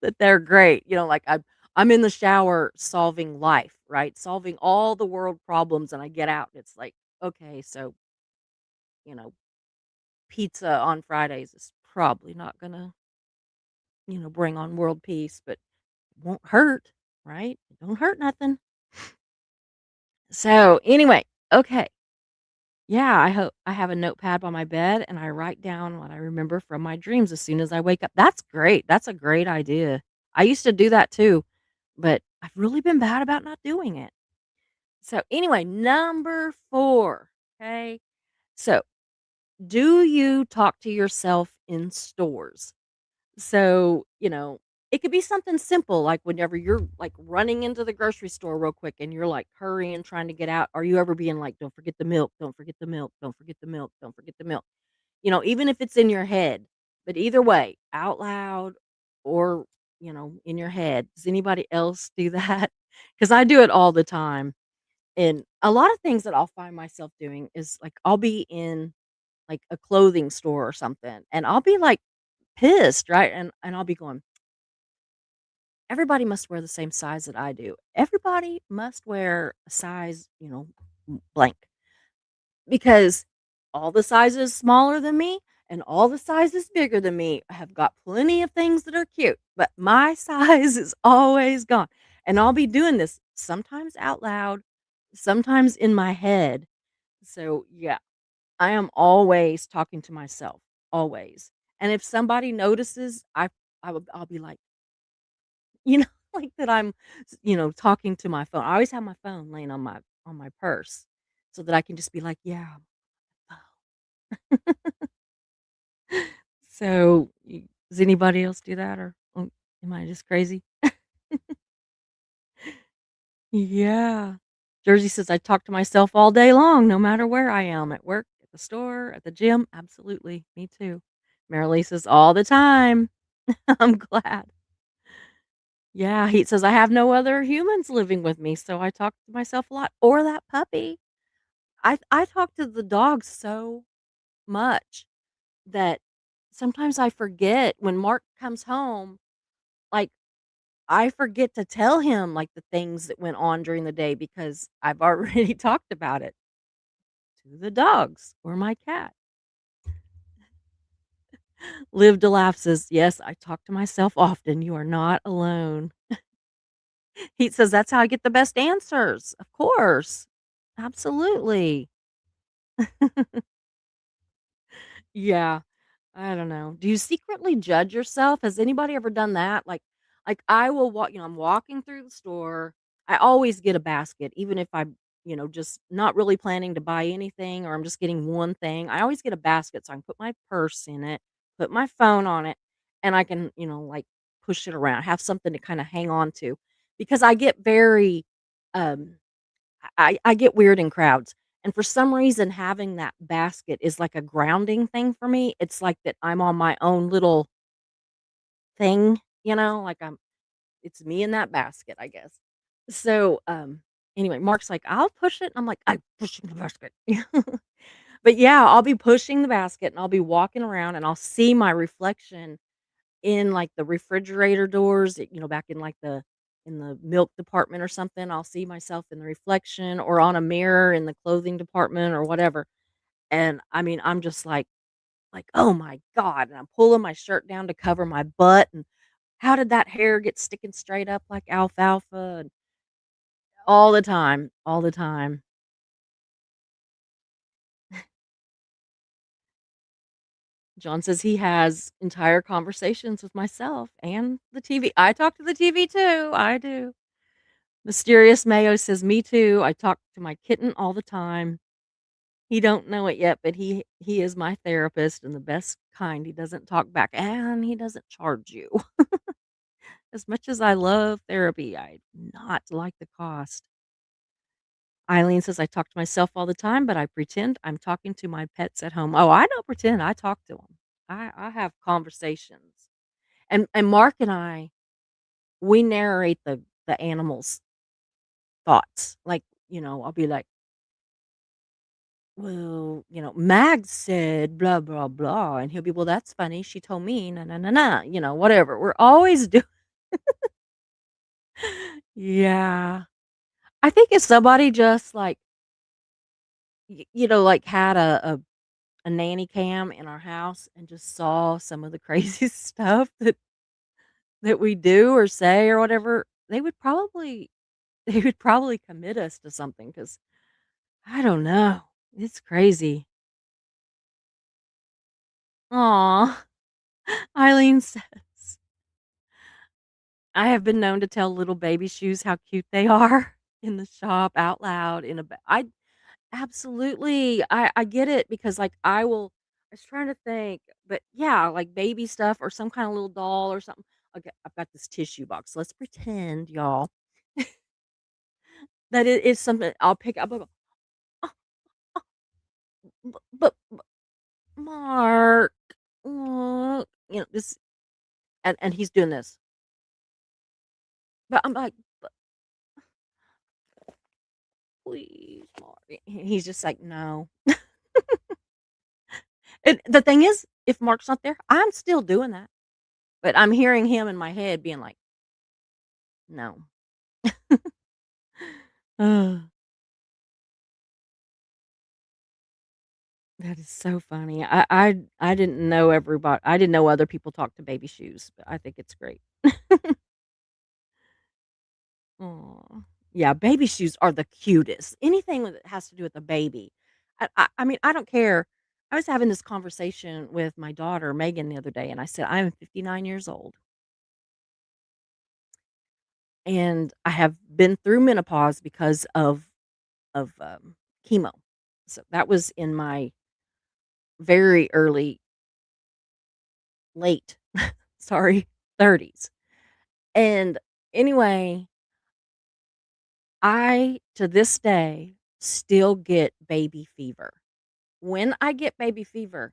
Speaker 2: that they're great. Like I'm in the shower solving life, right? Solving all the world problems and I get out and it's like, okay, so, you know, pizza on Fridays is probably not gonna, bring on world peace, but it won't hurt, right? It don't hurt nothing. So anyway, okay. Yeah, I hope I have a notepad by my bed and I write down what I remember from my dreams as soon as I wake up. That's great. That's a great idea. I used to do that too, but I've really been bad about not doing it. So anyway, number 4. Okay. So do you talk to yourself in stores? So, it could be something simple, like whenever you're like running into the grocery store real quick and you're like hurrying, trying to get out. Are you ever being like, don't forget the milk, don't forget the milk, don't forget the milk, don't forget the milk? Even if it's in your head, but either way, out loud or, in your head. Does anybody else do that? Because I do it all the time. And a lot of things that I'll find myself doing is like I'll be in like a clothing store or something and I'll be like pissed, right? And I'll be going, everybody must wear the same size that I do. Everybody must wear a size, blank, because all the sizes smaller than me and all the sizes bigger than me have got plenty of things that are cute, but my size is always gone. And I'll be doing this sometimes out loud, sometimes in my head. So, yeah, I am always talking to myself, always. And if somebody notices, I'll be like, You know, like that I'm, talking to my phone. I always have my phone laying on my purse so that I can just be like, "Yeah." So, does anybody else do that or am I just crazy? Yeah. Jersey says, "I talk to myself all day long, no matter where I am, at work, at the store, at the gym." Absolutely. Me too. Marilee says, "All the time." I'm glad. Yeah, he says, "I have no other humans living with me, so I talk to myself a lot, or that puppy." I talk to the dog so much that sometimes I forget when Mark comes home, like, I forget to tell him, like, the things that went on during the day because I've already talked about it to the dogs or my cat. Live to laugh says, "Yes, I talk to myself often. You are not alone." He says, "That's how I get the best answers." Of course. Absolutely. Yeah. I don't know. Do you secretly judge yourself? Has anybody ever done that? Like I will walk, I'm walking through the store. I always get a basket, even if I'm, just not really planning to buy anything or I'm just getting one thing. I always get a basket so I can put my purse in it, put my phone on it, and I can, like push it around, have something to kind of hang on to. Because I get very um I get weird in crowds, and for some reason, having that basket is like a grounding thing for me. It's like that I'm on my own little thing, like it's me in that basket, I guess. So, anyway, Mark's like, "I'll push it." I'm like, "I'm pushing the basket." But yeah, I'll be pushing the basket and I'll be walking around and I'll see my reflection in, like, the refrigerator doors, back in, like, the milk department or something. I'll see myself in the reflection or on a mirror in the clothing department or whatever, and, I mean, I'm just like, "Oh my god," and I'm pulling my shirt down to cover my butt, and how did that hair get sticking straight up like alfalfa, and all the time, all the time. John says he has entire conversations with myself and the TV. I talk to the TV too, I do. Mysterious Mayo says, "Me too. I talk to my kitten all the time. He don't know it yet, but he is my therapist and the best kind. He doesn't talk back and he doesn't charge you." As much as I love therapy, I do not like the cost. Eileen says, "I talk to myself all the time, but I pretend I'm talking to my pets at home." Oh, I don't pretend. I talk to them. I have conversations. And Mark and I, we narrate the animals' thoughts. Like, I'll be like, "Well, Mag said blah, blah, blah," and he'll be, "Well, that's funny. She told me na na na na," whatever. We're always do Yeah. I think if somebody just, like, like, had a nanny cam in our house and just saw some of the crazy stuff that we do or say or whatever, they would probably commit us to something because I don't know. It's crazy. Aw. Eileen says, "I have been known to tell little baby shoes how cute they are in the shop out loud in a ba" I absolutely. I get it because, like, I was trying to think, but yeah, like baby stuff or some kinda little doll or something. Okay, I've got this tissue box. Let's pretend, y'all, that it is something I'll pick up and go, "Oh, oh, but Mark, look," this and he's doing this. But I'm like, "But please, Mark." He's just like, "No." And the thing is, if Mark's not there, I'm still doing that. But I'm hearing him in my head being like, "No." Ugh, that is so funny. I didn't know everybody. I didn't know other people talk to baby shoes, but I think it's great. Aw. Yeah, baby shoes are the cutest. Anything that has to do with a baby. I mean, I don't care. I was having this conversation with my daughter, Megan, the other day, and I said, "I am 59 years old, and I have been through menopause because of chemo." So, that was in my very early late, sorry, 30s. And anyway, I, to this day, still get baby fever. When I get baby fever,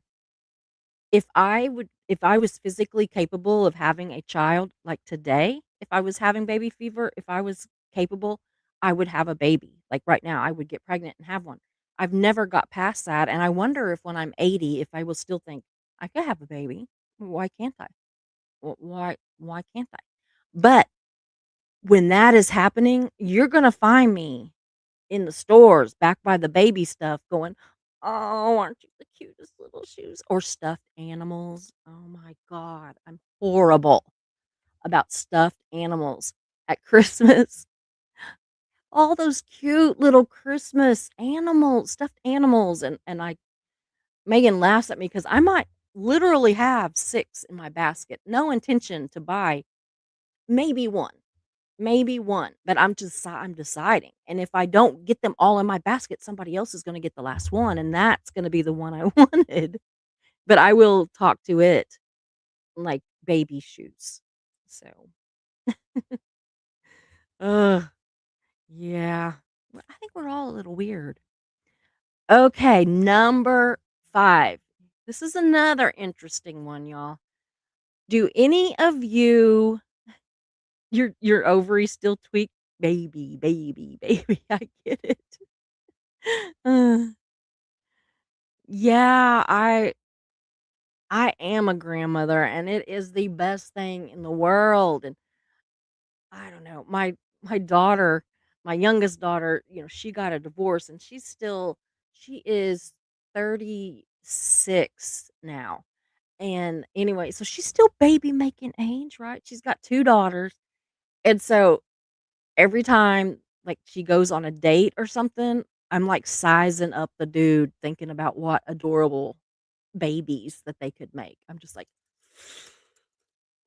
Speaker 2: if I was physically capable of having a child, like today, if I was having baby fever, if I was capable, I would have a baby. Like right now, I would get pregnant and have one. I've never got past that, and I wonder if when I'm 80, if I will still think, "I could have a baby. Why can't I? Why can't I?" But when that is happening, you're gonna find me in the stores back by the baby stuff going, "Oh, aren't you the cutest little shoes?" Or stuffed animals. Oh my god, I'm horrible about stuffed animals at Christmas. All those cute little Christmas animals, stuffed animals, and Megan laughs at me because I might literally have 6 in my basket. No intention to buy maybe 1. Maybe 1, but I'm deciding, and if I don't get them all in my basket, somebody else is gonna get the last one, and that's gonna be the one I wanted, but I will talk to it like baby shoes. So, ugh, yeah. I think we're all a little weird. Okay, number 5. This is another interesting one, y'all. Do any of your ovaries still tweak? Baby, baby, baby, I get it. Yeah, I am a grandmother, and it is the best thing in the world, and I don't know, my daughter, my youngest daughter, she got a divorce, and she is 36 now, and anyway, so she's still baby making age, right? She's got 2 daughters, and so every time, like, she goes on a date or something, I'm, like, sizing up the dude, thinking about what adorable babies that they could make. I'm just like,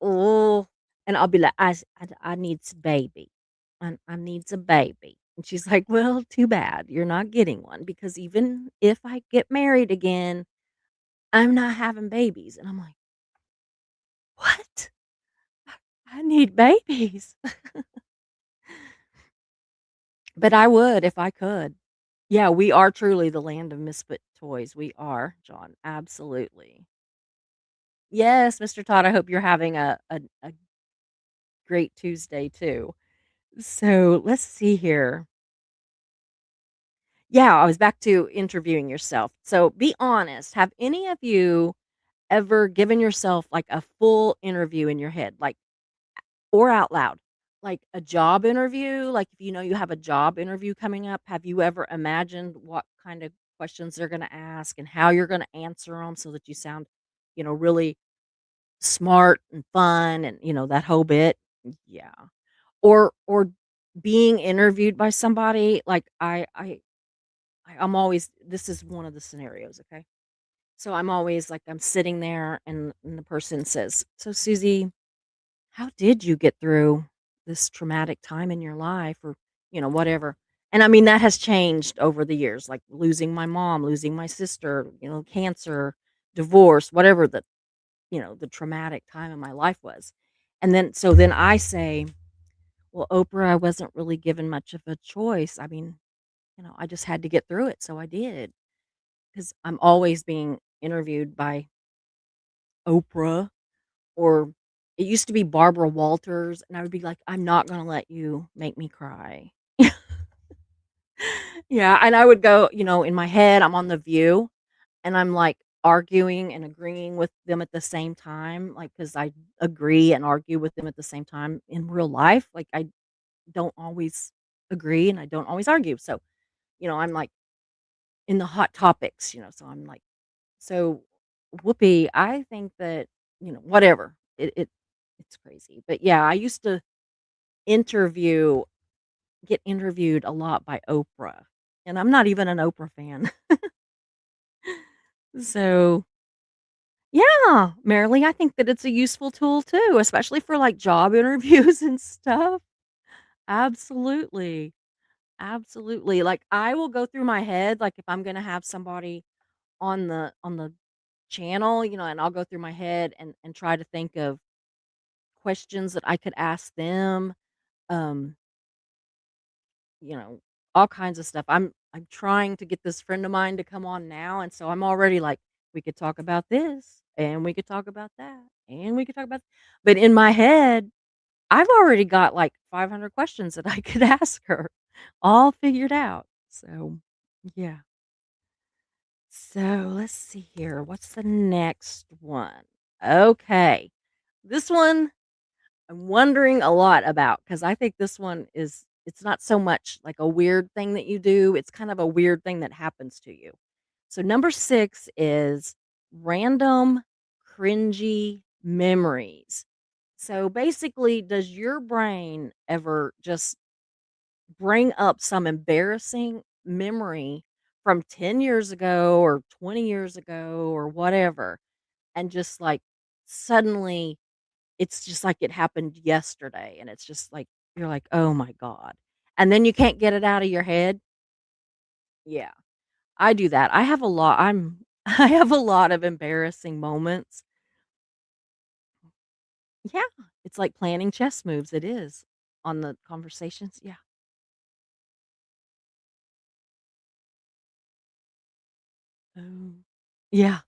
Speaker 2: "Oh," and I'll be like, I needs a baby. I needs a baby." And she's like, "Well, too bad. You're not getting one because even if I get married again, I'm not having babies." And I'm like, "What? I need babies." But I would if I could. Yeah, we are truly the land of misfit toys. We are, John. Absolutely. Yes, Mr. Todd, I hope you're having a great Tuesday too. So, let's see here. Yeah, I was back to interviewing yourself. So, be honest, have any of you ever given yourself, like, a full interview in your head, like or out loud? Like, a job interview? Like, if you know you have a job interview coming up, have you ever imagined what kind of questions they're gonna ask and how you're gonna answer them so that you sound, really smart and fun and, that whole bit? Yeah. Or being interviewed by somebody, like, I'm always this is one of the scenarios, okay? So I'm always like, I'm sitting there and the person says, "So, Susie, how did you get through this traumatic time in your life?" Or, whatever. And I mean, that has changed over the years, like losing my mom, losing my sister, cancer, divorce, whatever the traumatic time in my life was. And then I say, "Well, Oprah, I wasn't really given much of a choice. I mean, I just had to get through it, so I did." Because I'm always being interviewed by Oprah, or it used to be Barbara Walters, and I would be like, "I'm not gonna let you make me cry." Yeah, and I would go, in my head, I'm on The View, and I'm, like, arguing and agreeing with them at the same time, like, because I agree and argue with them at the same time in real life, like, I don't always agree and I don't always argue, so, I'm, like, in the hot topics, so I'm, like so, whoopee, I think that, whatever, it's crazy, but, yeah, I used to interview get interviewed a lot by Oprah, and I'm not even an Oprah fan. So, yeah, Marilee, I think that it's a useful tool too, especially for, like, job interviews and stuff. Absolutely, absolutely, like, I will go through my head, like, if I'm gonna have somebody on the channel, and I'll go through my head and try to think of questions that I could ask them, um, you know, all kinds of stuff. I'm trying to get this friend of mine to come on now, and so I'm already like, we could talk about this, and we could talk about that, and we could talk about but in my head, I've already got like 500 questions that I could ask her, all figured out. So, yeah. So, let's see here. What's the next one? Okay. This one I'm wondering a lot about because I think this one it's not so much like a weird thing that you do, it's kind of a weird thing that happens to you. So number 6 is random cringy memories. So basically, does your brain ever just bring up some embarrassing memory from 10 years ago or 20 years ago or whatever, and just like suddenly it's just like it happened yesterday, and it's just like you're like, "Oh my god." And then you can't get it out of your head? Yeah, I do that. I have a lot of embarrassing moments. Yeah, it's like planning chess moves, it is, on the conversations, yeah. Oh. Yeah.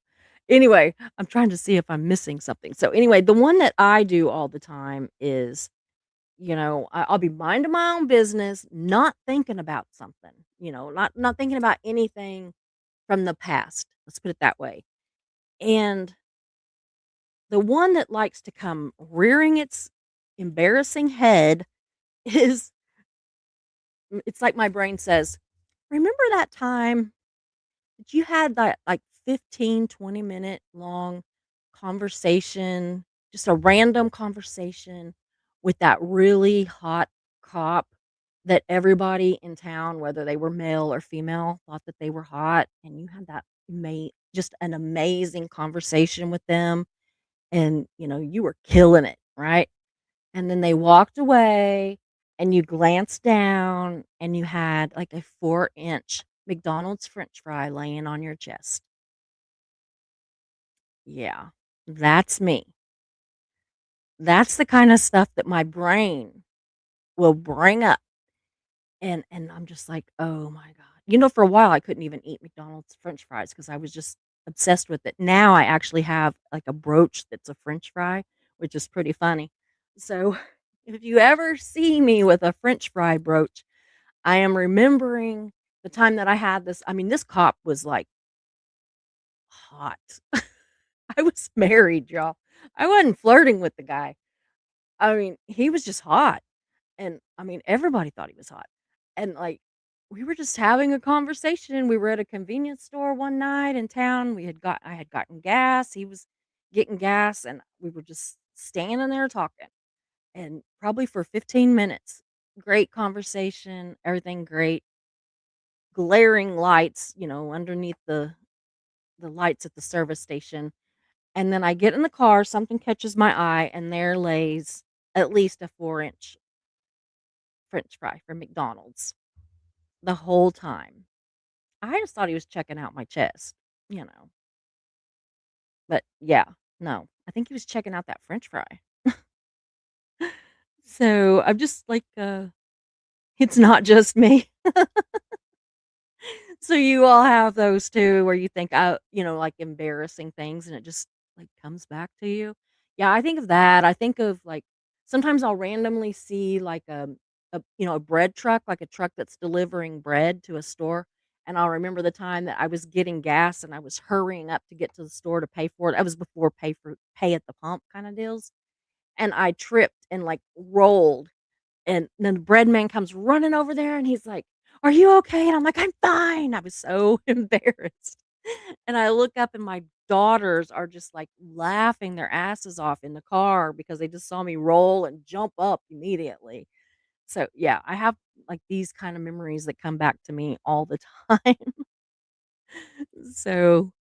Speaker 2: Anyway, I'm trying to see if I'm missing something. So, anyway, the one that I do all the time is I'll be minding my own business, not thinking about something, not thinking about anything from the past. Let's put it that way. And the one that likes to come rearing its embarrassing head is it's like my brain says, "Remember that time that you had that like 15, 20-minute long conversation, just a random conversation with that really hot cop that everybody in town, whether they were male or female, thought that they were hot, and you had that just an amazing conversation with them, and, you were killing it, right? And then they walked away, and you glanced down, and you had, like, a 4-inch McDonald's french fry laying on your chest. Yeah, that's me. That's the kinda stuff that my brain will bring up, and I'm just like, "Oh my god." For a while, I couldn't even eat McDonald's french fries because I was just obsessed with it. Now I actually have, like, a brooch that's a french fry, which is pretty funny. So, if you ever see me with a french fry brooch, I am remembering the time that I had this. I mean, this cop was, like, hot. I was married, y'all. I wasn't flirting with the guy. I mean, he was just hot, and, I mean, everybody thought he was hot, and, like, we were just having a conversation. We were at a convenience store one night in town. I had gotten gas, he was getting gas, and we were just standing there talking, and probably for 15 minutes. Great conversation, everything great, glaring lights, underneath the lights at the service station, and then I get in the car, something catches my eye, and there lays at least a 4-inch french fry from McDonald's the whole time. I just thought he was checking out my chest, you know, but yeah, no, I think he was checking out that french fry. So, I'm just like, it's not just me. So you all have those too where you think, like, embarrassing things and it just, like, comes back to you? Yeah, I think of that. I think of, like, sometimes I'll randomly see, like, a bread truck, like a truck that's delivering bread to a store, and I'll remember the time that I was getting gas and I was hurrying up to get to the store to pay for it. That was before pay at the pump kinda deals, and I tripped and, like, rolled, and then the bread man comes running over there and he's like, "Are you okay?" And I'm like, "I'm fine." I was so embarrassed. And I look up and my daughters are just like laughing their asses off in the car because they just saw me roll and jump up immediately. So yeah, I have like these kind of memories that come back to me all the time. So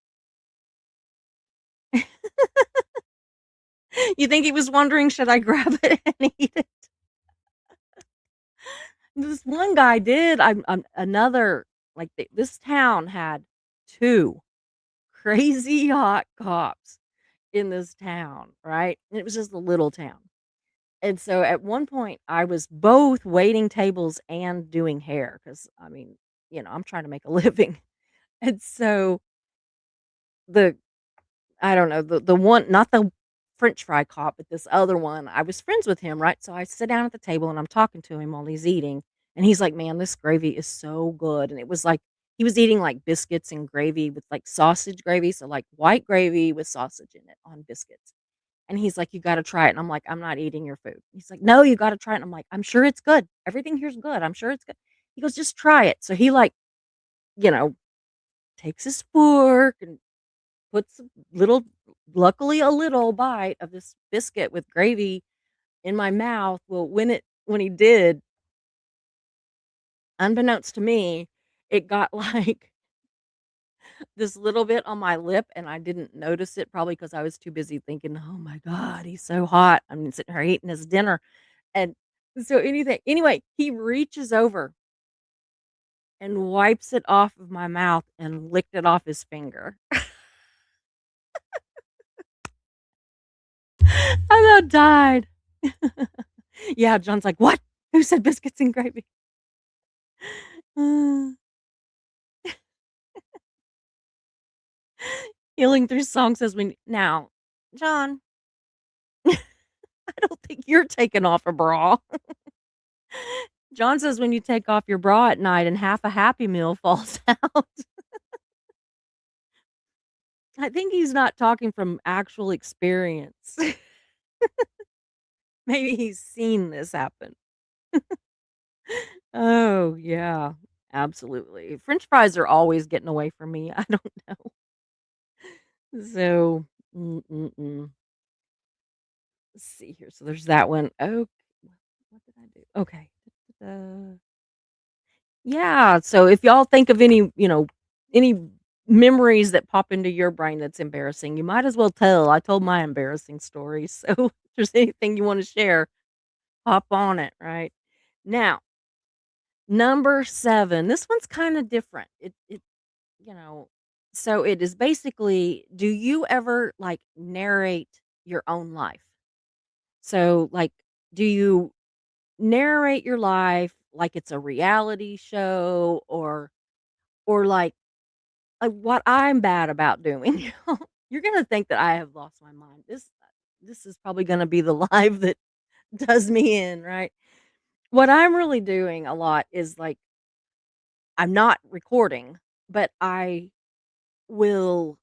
Speaker 2: you think he was wondering, should I grab it and eat it? This one guy did. I'm another like this town had two crazy hot cops in this town, right? And it was just a little town. And so at one point, I was both waiting tables and doing hair because I mean, I'm trying to make a living. And so the I don't know, the one, not the french fry cop, but this other one, I was friends with him, right? So I sit down at the table and I'm talking to him while he's eating, and he's like, "Man, this gravy is so good." And it was like he was eating like biscuits and gravy with like sausage gravy, so like white gravy with sausage in it on biscuits. And he's like, "You gotta try it." And I'm like, "I'm not eating your food." He's like, "No, you gotta try it." And I'm like, "I'm sure it's good. Everything here's good. I'm sure it's good." He goes, "Just try it." So he like, you know, takes his fork and puts a little luckily a little bite of this biscuit with gravy in my mouth. Well, when he did, unbeknownst to me, it got, like, this little bit on my lip, and I didn't notice it probably because I was too busy thinking, "Oh my god, he's so hot." I'm sitting here eating his dinner, and so anyway, he reaches over and wipes it off of my mouth and licked it off his finger. I about died. Yeah, John's like, "What? Who said biscuits and gravy?" Uh, Healing through song says we now, John, I don't think you're taking off a bra. John says when you take off your bra at night and half a Happy Meal falls out. I think he's not talking from actual experience. Maybe he's seen this happen. Oh, yeah, absolutely. French fries are always getting away from me. I don't know. So, let's see here. So there's that one. Oh, what did I do? Okay. Yeah, so if y'all think of any memories that pop into your brain that's embarrassing, you might as well tell. I told my embarrassing story, so if there's anything you wanna share, hop on it, right? Now, number 7, this one's kinda different. You know so it is basically, do you ever, like, narrate your own life? So, like, do you narrate your life like it's a reality show or, like, what I'm bad about doing. You're gonna think that I have lost my mind. This is probably gonna be the live that does me in, right? What I'm really doing a lot is, like, I'm not recording, but I will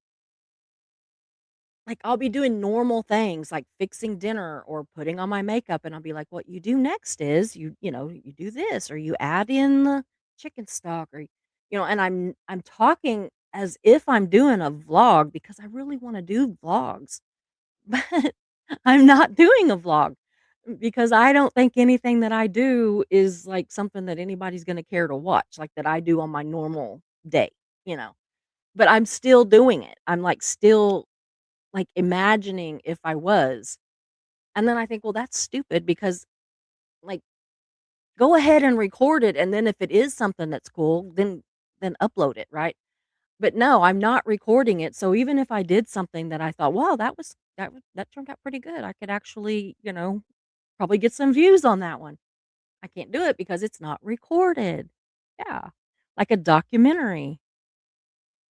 Speaker 2: like, I'll be doing normal things like fixing dinner or putting on my makeup, and I'll be like, "What you do next is you do this, or you add in the chicken stock, or" and I'm talking as if I'm doing a vlog because I really wanna do vlogs, but I'm not doing a vlog because I don't think anything that I do is, like, something that anybody's gonna care to watch, like, that I do on my normal day, you know? But I'm still doing it. I'm, like, still like, imagining if I was, and then I think, "Well, that's stupid because, like, go ahead and record it, and then if it is something that's cool, then upload it, right?" But no, I'm not recording it, so even if I did something that I thought, "Wow, that turned out pretty good. I could actually, probably get some views on that one." I can't do it because it's not recorded. Yeah, like a documentary.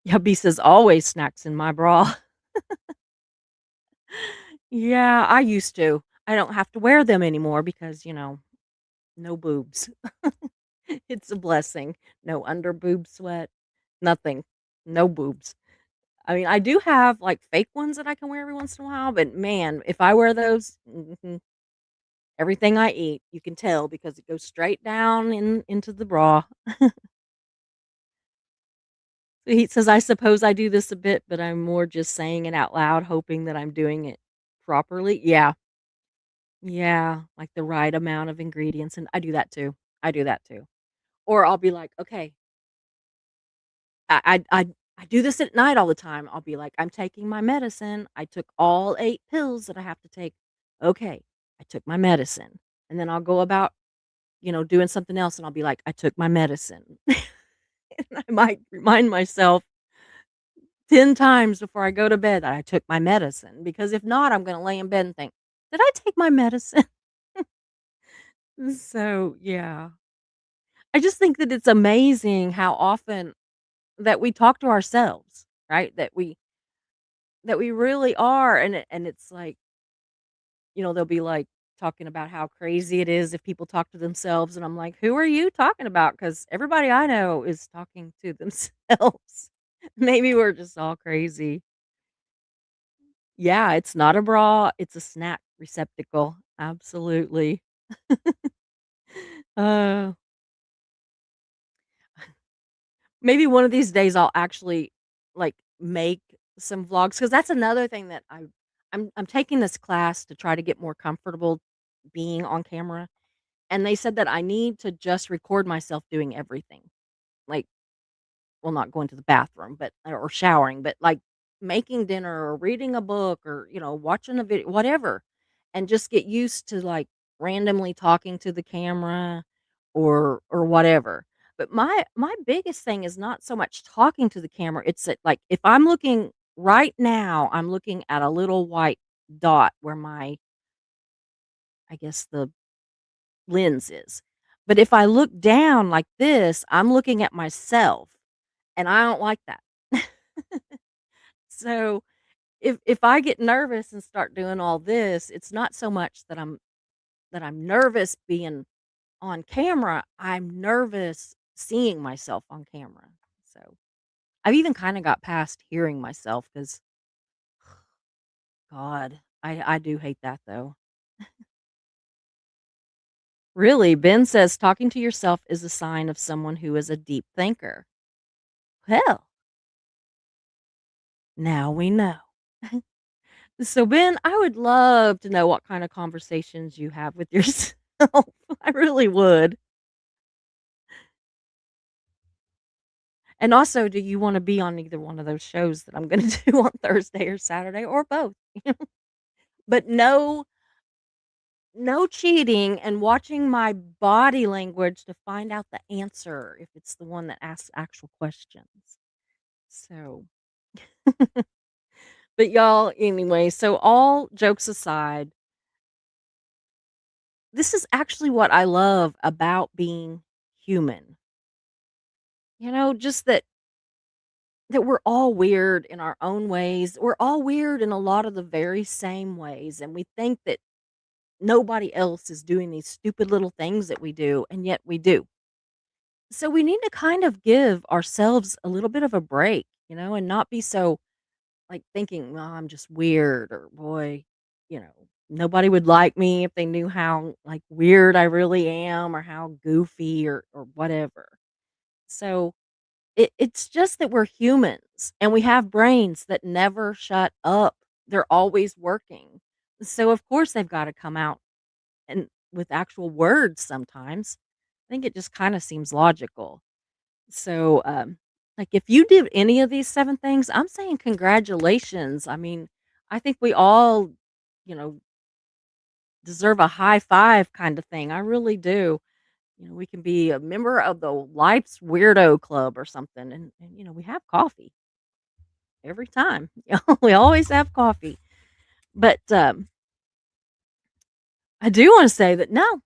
Speaker 2: Hubby says, "Always snacks in my bra." Yeah, I used to. I don't have to wear them anymore because, no boobs. It's a blessing. No under boob sweat, nothing. No boobs. I mean, I do have, like, fake ones that I can wear every once in a while, but man, if I wear those, everything I eat, you can tell because it goes straight down into the bra. He says, "I suppose I do this a bit, but I'm more just saying it out loud, hoping that I'm doing it properly." Yeah. Yeah, like the right amount of ingredients, and I do that too. I do that too. Or I'll be like, "Okay." I do this at night all the time. I'll be like, "I'm taking my medicine. I took all 8 pills that I have to take. Okay, I took my medicine." And then I'll go about, doing something else, and I'll be like, "I took my medicine." And I might remind myself 10 times before I go to bed that I took my medicine, because if not, I'm gonna lay in bed and think, "Did I take my medicine?" So, yeah. I just think that it's amazing how often that we talk to ourselves, right? That we really are, and it's like, they'll be, like, talking about how crazy it is if people talk to themselves, and I'm like, "Who are you talking about? Because everybody I know is talking to themselves." Maybe we're just all crazy. Yeah, it's not a bra, it's a snack receptacle. Absolutely. Uh, maybe one of these days I'll actually, like, make some vlogs, because that's another thing that I'm taking this class to try to get more comfortable being on camera, and they said that I need to just record myself doing everything. Like, well, not going to the bathroom, but or showering, but, like, making dinner or reading a book or, watching a video, whatever, and just get used to, like, randomly talking to the camera or whatever. But my biggest thing is not so much talking to the camera, it's that, like, if I'm looking right now, I'm looking at a little white dot where my I guess the lens is. But if I look down like this, I'm looking at myself, and I don't like that. So, if I get nervous and start doing all this, it's not so much that I'm nervous being on camera, I'm nervous seeing myself on camera. So, I've even kinda got past hearing myself because God, I do hate that though. Really, Ben says talking to yourself is a sign of someone who is a deep thinker. Well, now we know. So, Ben, I would love to know what kind of conversations you have with yourself. I really would. And also, do you wanna be on either one of those shows that I'm gonna do on Thursday or Saturday or both? But no cheating and watching my body language to find out the answer if it's the one that asks actual questions. So, but y'all, anyway, so all jokes aside, this is actually what I love about being human. Just that that we're all weird in our own ways. We're all weird in a lot of the very same ways, and we think that nobody else is doing these stupid little things that we do, and yet we do. So we need to kind of give ourselves a little bit of a break, and not be so like thinking, well, I'm just weird or boy, nobody would like me if they knew how like weird I really am or how goofy or whatever. So it's just that we're humans and we have brains that never shut up. They're always working. So of course they've got to come out and with actual words sometimes. I think it just kind of seems logical. So, like, if you did any of these 7 things, I'm saying congratulations. I mean, I think we all, you know, deserve a high five kind of thing. I really do. We can be a member of the Life's Weirdo Club or something, and we have coffee every time. We always have coffee. But, I do wanna say that no,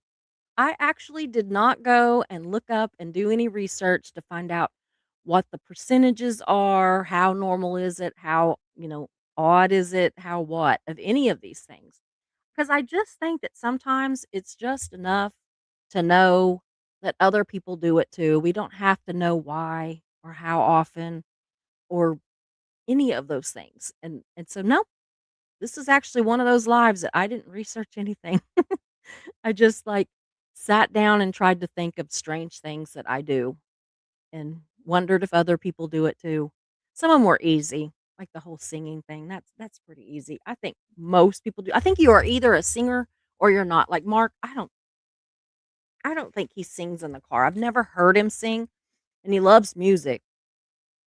Speaker 2: I actually did not go and look up and do any research to find out what the percentages are, how normal is it, how, odd is it, how what of any of these things. Because I just think that sometimes it's just enough to know that other people do it too. We don't have to know why or how often or any of those things. And so no, this is actually one of those lives that I didn't research anything. I just like sat down and tried to think of strange things that I do and wondered if other people do it too. Some of them were easy, like the whole singing thing. That's pretty easy. I think most people do. I think you are either a singer or you're not. Like Mark, I don't think he sings in the car. I've never heard him sing, and he loves music.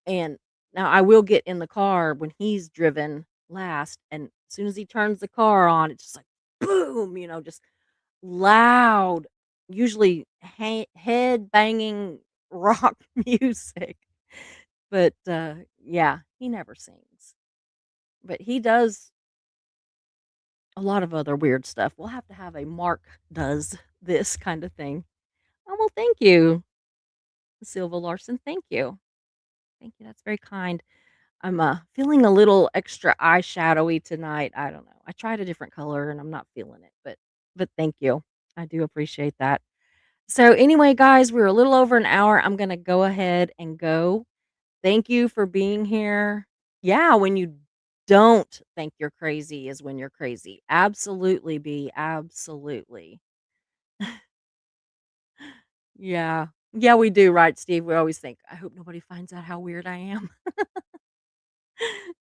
Speaker 2: And now I will get in the car when he's driven last, and as soon as he turns the car on, it's just like boom, just loud, usually head banging rock music. But, yeah, he never sings. But he does a lot of other weird stuff. We'll have to have a Mark does this kind of thing. Oh, well, thank you, Silva Larson. Thank you. Thank you. That's very kind. I'm, feeling a little extra eyeshadowy tonight. I don't know. I tried a different color and I'm not feeling it, but thank you. I do appreciate that. So anyway, guys, we're a little over an hour. I'm gonna go ahead and go. Thank you for being here. Yeah, when you don't think you're crazy is when you're crazy. Absolutely, B. Absolutely. Yeah. Yeah, we do, right, Steve? We always think, I hope nobody finds out how weird I am.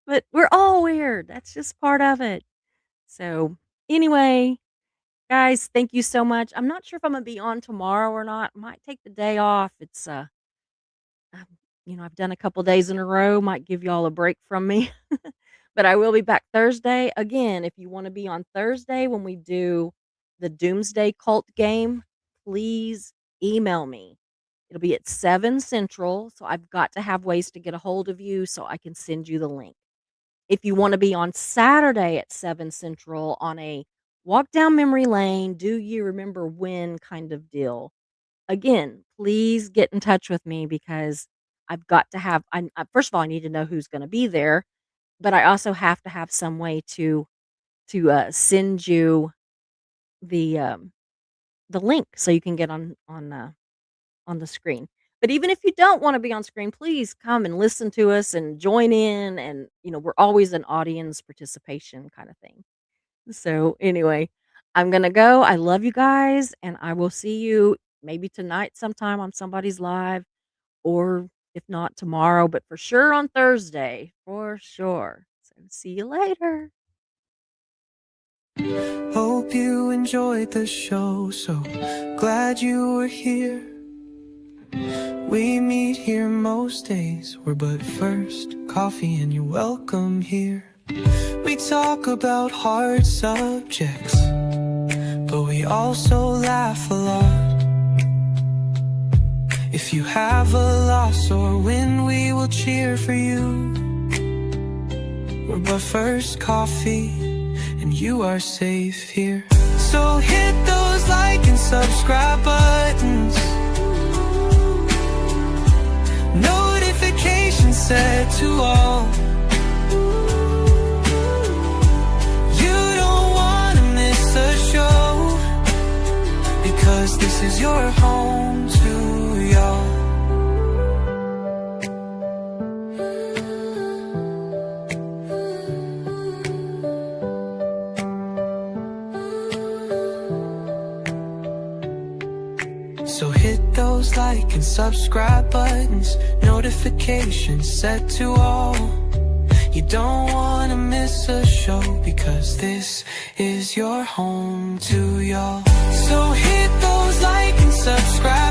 Speaker 2: But we're all weird. That's just part of it. So anyway, guys, thank you so much. I'm not sure if I'm gonna be on tomorrow or not. I might take the day off. It's um, I've done a couple days in a row. Might give y'all a break from me, but I will be back Thursday again. If you want to be on Thursday when we do the Doomsday Cult game, please email me. It'll be at 7 Central, so I've got to have ways to get a hold of you so I can send you the link. If you wanna be on Saturday at 7 Central on a walk down memory lane, do you remember when kind of deal, again, please get in touch with me because I've got to have first of all, I need to know who's gonna be there, but I also have to have some way to send you the, link so you can get on the screen. But even if you don't wanna be on screen, please come and listen to us and join in and, we're always an audience participation kinda thing. So, anyway, I'm gonna go. I love you guys, and I will see you maybe tonight sometime on somebody's live, or if not tomorrow, but for sure on Thursday, for sure. So, see you later.
Speaker 1: Hope you enjoyed the show. So glad you were here. We meet here most days. We're but first coffee, and you're welcome here. We talk about hard subjects, but we also laugh a lot. If you have a loss or win, we will cheer for you. We're but first coffee, and you are safe here. So hit those like and subscribe buttons, notifications set to all. You don't wanna miss a show, because this is your home to y'all. So hit those like and subscribe buttons, notifications set to all. You don't wanna miss a show, because this is your home to y'all. So hit those like and subscribe